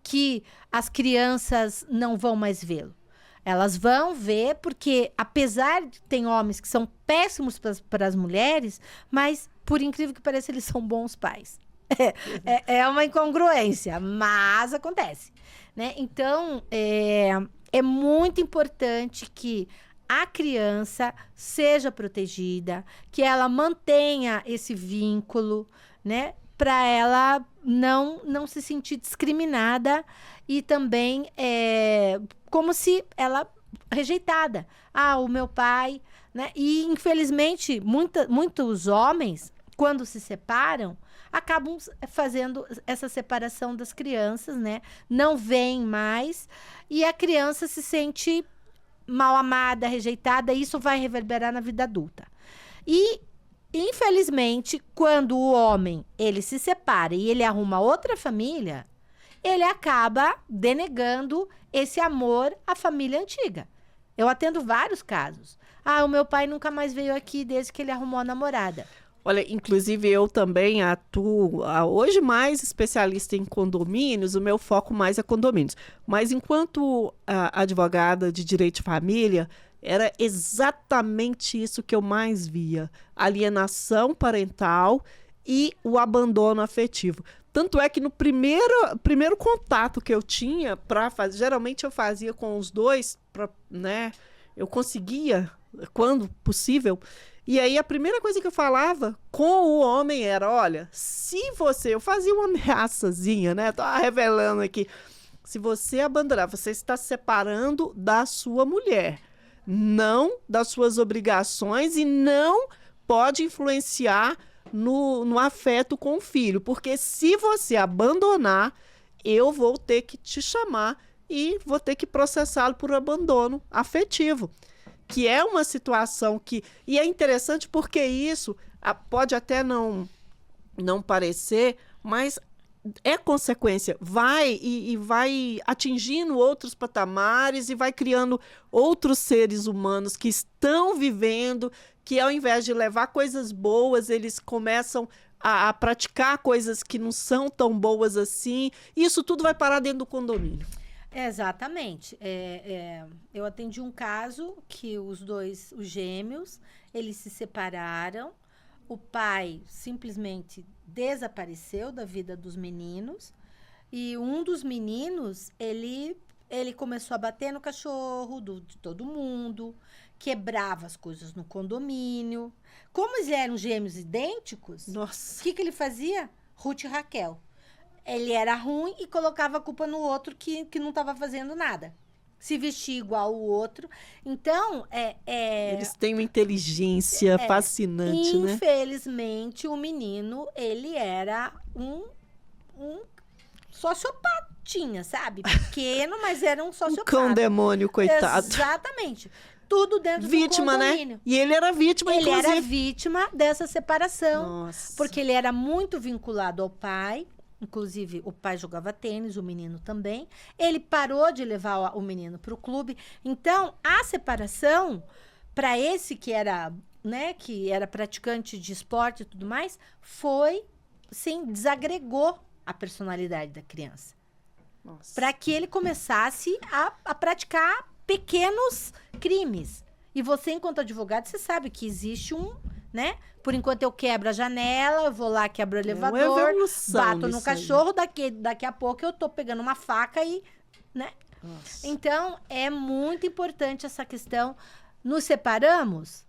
que as crianças não vão mais vê-lo. Elas vão ver porque, apesar de ter homens que são péssimos para as mulheres, mas, por incrível que pareça, eles são bons pais. É uma incongruência, mas acontece. Né? Então, é muito importante que a criança seja protegida, que ela mantenha esse vínculo, né? Para ela não se sentir discriminada e também como se ela rejeitada. O meu pai, né? E, infelizmente, muitos homens, quando se separam, acabam fazendo essa separação das crianças, né? Não veem mais e a criança se sente mal amada, rejeitada, e isso vai reverberar na vida adulta. E, infelizmente, quando o homem ele se separa e ele arruma outra família, ele acaba denegando esse amor à família antiga. Eu atendo vários casos. O meu pai nunca mais veio aqui desde que ele arrumou a namorada. Olha, inclusive eu também atuo, hoje mais especialista em condomínios, o meu foco mais é condomínios. Mas enquanto advogada de direito de família, era exatamente isso que eu mais via. Alienação parental e o abandono afetivo. Tanto é que no primeiro contato que eu tinha para fazer, geralmente eu fazia com os dois, né? Eu conseguia, quando possível. E aí a primeira coisa que eu falava com o homem era, olha, eu fazia uma ameaçazinha, né? Tô revelando aqui. Se você abandonar, você está se separando da sua mulher, não das suas obrigações, e não pode influenciar no afeto com o filho, porque se você abandonar, eu vou ter que te chamar e vou ter que processá-lo por abandono afetivo. Que é uma situação que... E é interessante porque isso pode até não parecer, mas é consequência. Vai atingindo outros patamares e vai criando outros seres humanos que estão vivendo, que ao invés de levar coisas boas, eles começam a praticar coisas que não são tão boas assim. E isso tudo vai parar dentro do condomínio. Exatamente. Eu atendi um caso que os gêmeos, eles se separaram. O pai simplesmente desapareceu da vida dos meninos. E um dos meninos, ele começou a bater no cachorro de todo mundo, quebrava as coisas no condomínio. Como eles eram gêmeos idênticos, Nossa. o que ele fazia? Ruth e Raquel. Ele era ruim e colocava a culpa no outro que não estava fazendo nada. Se vestia igual o outro. Então, Eles têm uma inteligência fascinante, né? Infelizmente, o menino, ele era um sociopatinha, sabe? Pequeno, mas era um sociopata. Um cão demônio, coitado. Exatamente. Tudo dentro Vítima, do condomínio. né? E ele era vítima, Ele inclusive. era vítima dessa separação. Nossa. Porque ele era muito vinculado ao pai. Inclusive, o pai jogava tênis, o menino também. Ele parou de levar o menino para o clube. Então, a separação, para esse que era praticante de esporte e tudo mais, foi, sim, desagregou a personalidade da criança. Para que ele começasse a praticar pequenos crimes. E você, enquanto advogado, você sabe que existe né? Por enquanto eu quebro a janela, eu vou lá, quebro o elevador, bato no cachorro, daqui a pouco eu tô pegando uma faca e, né? Nossa. Então, é muito importante essa questão. Nos separamos?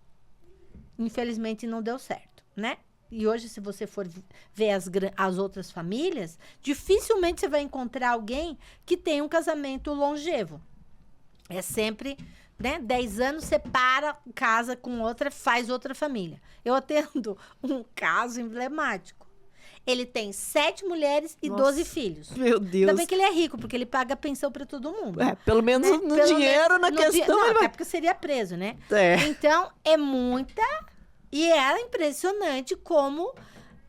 Infelizmente não deu certo, né? E hoje, se você for ver as outras famílias, dificilmente você vai encontrar alguém que tenha um casamento longevo. É sempre, né? 10 anos, separa, casa com outra, faz outra família. Eu atendo um caso emblemático. Ele tem 7 mulheres e 12 filhos. Meu Deus. Ainda bem que ele é rico, porque ele paga pensão para todo mundo. Pelo menos no dinheiro, na questão. Não, até porque seria preso, né? Então, é muita... E é impressionante como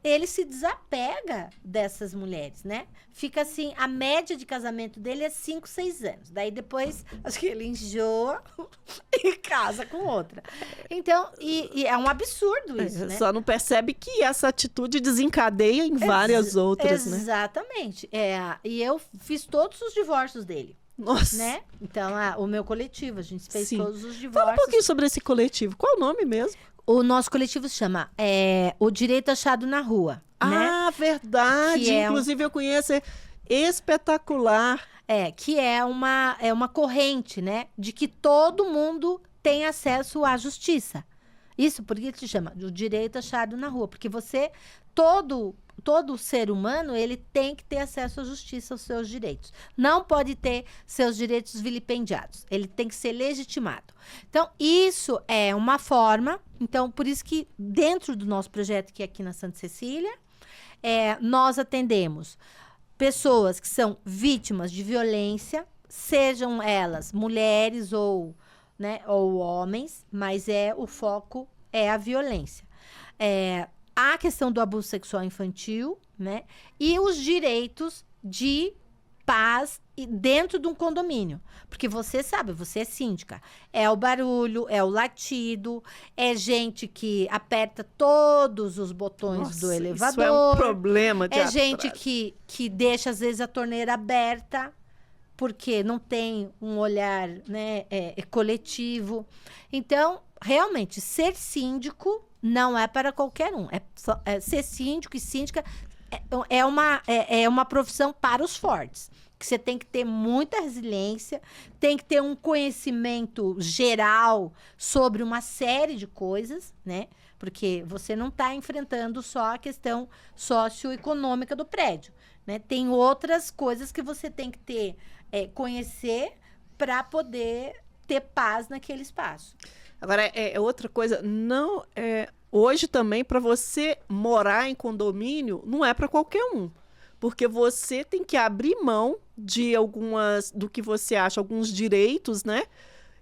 ele se desapega dessas mulheres, né? Fica assim, a média de casamento dele é 5, 6 anos. Daí depois, acho que ele enjoa e casa com outra. Então, e é um absurdo isso, né? Só não percebe que essa atitude desencadeia em várias outras, né? Exatamente. E eu fiz todos os divórcios dele. Nossa. Né? Então, o meu coletivo, a gente fez todos os divórcios. Fala um pouquinho sobre esse coletivo. Qual é o nome mesmo? O nosso coletivo se chama O Direito Achado na Rua. Ah, né? Verdade. Inclusive, eu conheço. É espetacular. Que é uma corrente, né? De que todo mundo tem acesso à justiça. Isso porque se chama o direito achado na rua. Porque todo ser humano, ele tem que ter acesso à justiça, aos seus direitos. Não pode ter seus direitos vilipendiados. Ele tem que ser legitimado. Então, isso é uma forma... Então, por isso que dentro do nosso projeto, que é aqui na Santa Cecília, nós atendemos pessoas que são vítimas de violência, sejam elas mulheres ou homens, mas o foco é a violência. A questão do abuso sexual infantil, né? E os direitos de paz dentro de um condomínio. Porque você sabe, você é síndica. É o barulho, é o latido, é gente que aperta todos os botões do elevador. Isso é um problema de gente que deixa, às vezes, a torneira aberta, porque não tem um olhar, né, coletivo. Então, realmente, ser síndico não é para qualquer um. Ser síndico e síndica é uma profissão para os fortes. Que você tem que ter muita resiliência, tem que ter um conhecimento geral sobre uma série de coisas, né? Porque você não está enfrentando só a questão socioeconômica do prédio, né? Tem outras coisas que você tem que conhecer para poder ter paz naquele espaço. Agora, outra coisa, hoje também, para você morar em condomínio, não é para qualquer um. Porque você tem que abrir mão de do que você acha, alguns direitos, né?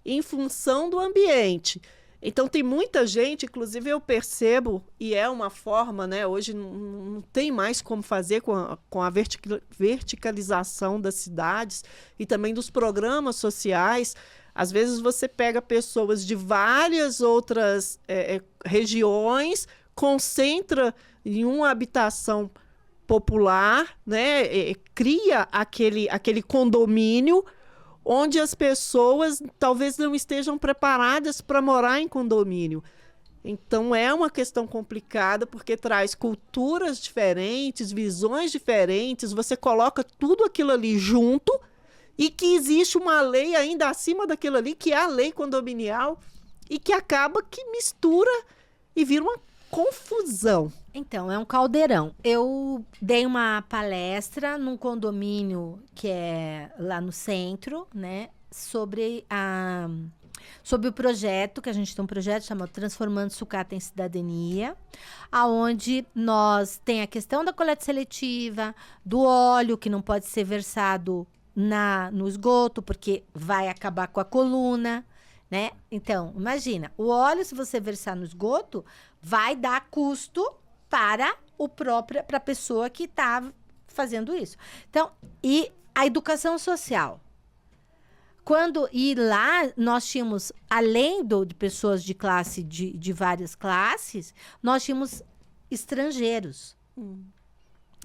Em função do ambiente. Então, tem muita gente, inclusive eu percebo, e é uma forma, né? Hoje não tem mais como fazer com a verticalização das cidades e também dos programas sociais. Às vezes você pega pessoas de várias outras regiões, concentra em uma habitação popular, né? Cria aquele condomínio onde as pessoas talvez não estejam preparadas para morar em condomínio. Então é uma questão complicada porque traz culturas diferentes, visões diferentes, você coloca tudo aquilo ali junto e que existe uma lei ainda acima daquilo ali, que é a lei condominial, e que acaba que mistura e vira uma confusão. Então, é um caldeirão. Eu dei uma palestra num condomínio que é lá no centro, né? Sobre o projeto, que a gente tem um projeto chamado Transformando Sucata em Cidadania, aonde nós tem a questão da coleta seletiva, do óleo que não pode ser versado no esgoto, porque vai acabar com a coluna, né? Então, imagina, o óleo, se você versar no esgoto, vai dar custo para a pessoa que está fazendo isso. Então, e a educação social. E lá nós tínhamos, além de pessoas de classe, de várias classes, nós tínhamos estrangeiros.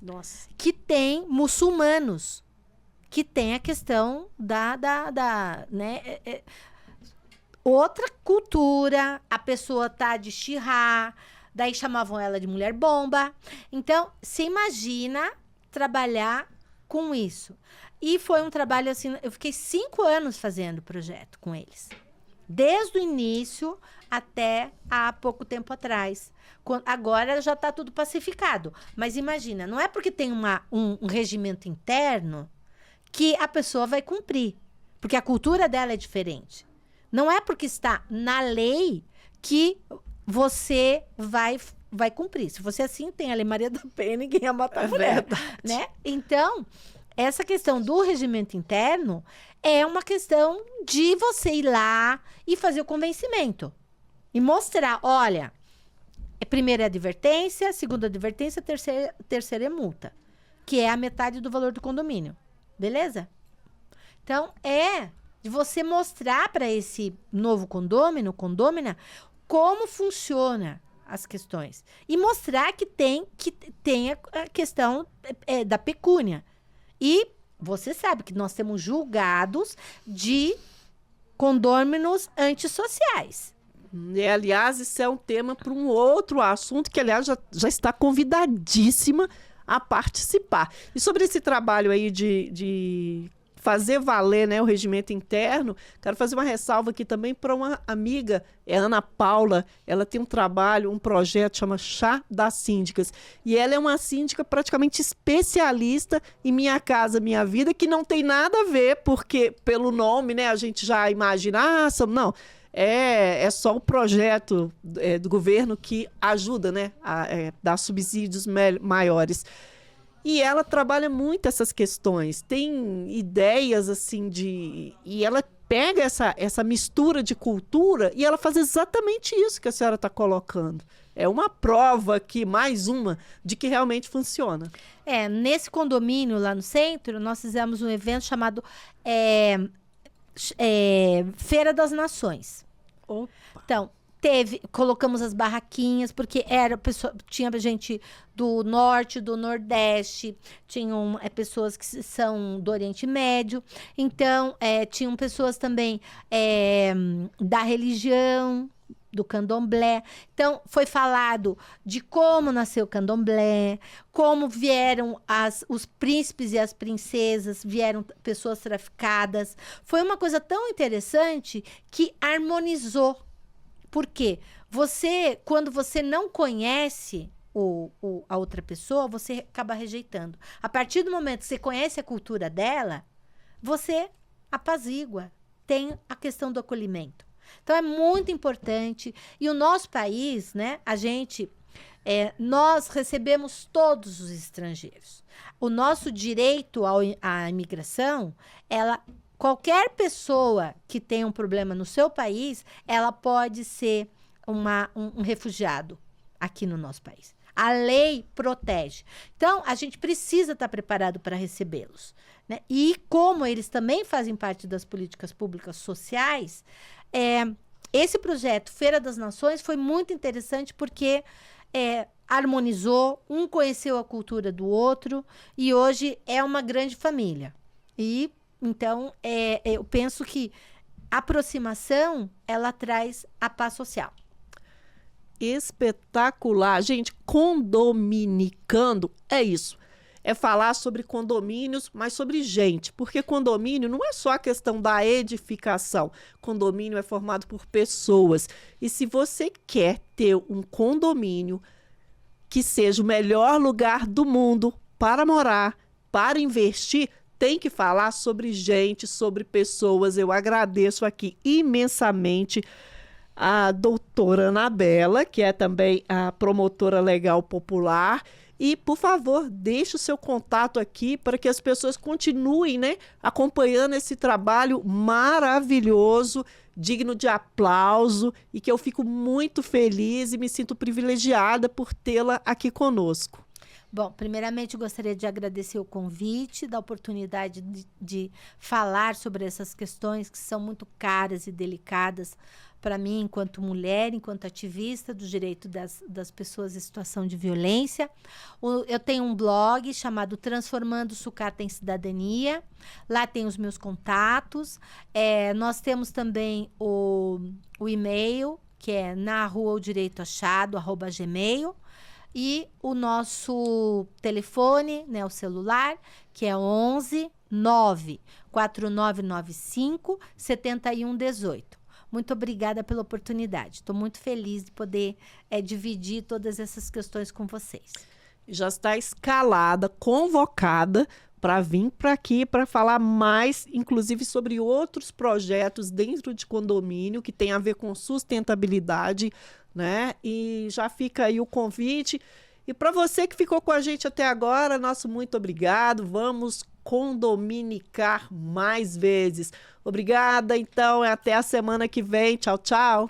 Nossa. Que tem muçulmanos, que tem a questão né? Outra cultura, a pessoa tá de xirra, daí chamavam ela de mulher bomba. Então, você imagina trabalhar com isso. E foi um trabalho assim, eu fiquei 5 anos fazendo projeto com eles. Desde o início até há pouco tempo atrás. Agora já está tudo pacificado. Mas imagina, não é porque tem um regimento interno que a pessoa vai cumprir. Porque a cultura dela é diferente. Não é porque está na lei que você vai cumprir. Se você assim tem a Lei Maria da Penha, ninguém ia matar a mulher, né? Então, essa questão do regimento interno é uma questão de você ir lá e fazer o convencimento. E mostrar, olha, primeira é advertência, segunda advertência, terceira é multa. Que é a metade do valor do condomínio. Beleza? Então, de você mostrar para esse novo condômina, como funciona as questões. E mostrar que tem a questão da pecúnia. E você sabe que nós temos julgados de condôminos antissociais. E, aliás, isso é um tema para um outro assunto que, aliás, já está convidadíssima a participar. E sobre esse trabalho aí de fazer valer, né, o regimento interno, quero fazer uma ressalva aqui também para uma amiga, é a Ana Paula. Ela tem um projeto chama Chá das Síndicas. E ela é uma síndica praticamente especialista em Minha Casa Minha Vida, que não tem nada a ver, porque pelo nome, né, a gente já imagina, não, é só o projeto do governo que ajuda, né, a dar subsídios maiores. E ela trabalha muito essas questões, tem ideias assim e ela pega essa mistura de cultura e ela faz exatamente isso que a senhora está colocando. É uma prova aqui, mais uma, de que realmente funciona. Nesse condomínio lá no centro, nós fizemos um evento chamado Feira das Nações. Opa. Então, colocamos as barraquinhas, porque tinha gente do norte, do nordeste, tinham pessoas que são do Oriente Médio, então tinham pessoas também da religião, do candomblé. Então, foi falado de como nasceu o candomblé, como vieram os príncipes e as princesas, vieram pessoas traficadas. Foi uma coisa tão interessante que harmonizou. Por quê? Quando você não conhece a outra pessoa, você acaba rejeitando. A partir do momento que você conhece a cultura dela, você apazigua. Tem a questão do acolhimento. Então, é muito importante. E o nosso país, né? Nós recebemos todos os estrangeiros. O nosso direito à imigração, qualquer pessoa que tenha um problema no seu país, ela pode ser um refugiado aqui no nosso país. A lei protege. Então, a gente precisa estar preparado para recebê-los, né? E como eles também fazem parte das políticas públicas sociais, esse projeto Feira das Nações foi muito interessante porque harmonizou, um conheceu a cultura do outro e hoje é uma grande família. E Então, eu penso que a aproximação, ela traz a paz social. Espetacular. Gente, condominicando é isso. É falar sobre condomínios, mas sobre gente. Porque condomínio não é só a questão da edificação. Condomínio é formado por pessoas. E se você quer ter um condomínio que seja o melhor lugar do mundo para morar, para investir, tem que falar sobre gente, sobre pessoas. Eu agradeço aqui imensamente a doutora Anabela, que é também a promotora legal popular. E, por favor, deixe o seu contato aqui para que as pessoas continuem, né, acompanhando esse trabalho maravilhoso, digno de aplauso, e que eu fico muito feliz e me sinto privilegiada por tê-la aqui conosco. Bom, primeiramente gostaria de agradecer o convite, da oportunidade de falar sobre essas questões que são muito caras e delicadas para mim, enquanto mulher, enquanto ativista do direito das pessoas em situação de violência. Eu tenho um blog chamado Transformando Sucata em Cidadania. Lá tem os meus contatos. Nós temos também o e-mail, que é naruadireitoachado@gmail. E o nosso telefone, né, o celular, que é 11 94995 7118. Muito obrigada pela oportunidade. Estou muito feliz de poder dividir todas essas questões com vocês. Já está escalada, convocada para vir para aqui para falar mais, inclusive sobre outros projetos dentro de condomínio que tem a ver com sustentabilidade, né? E já fica aí o convite. E para você que ficou com a gente até agora, nosso muito obrigado. Vamos condominicar mais vezes. Obrigada, então, até a semana que vem. Tchau, tchau.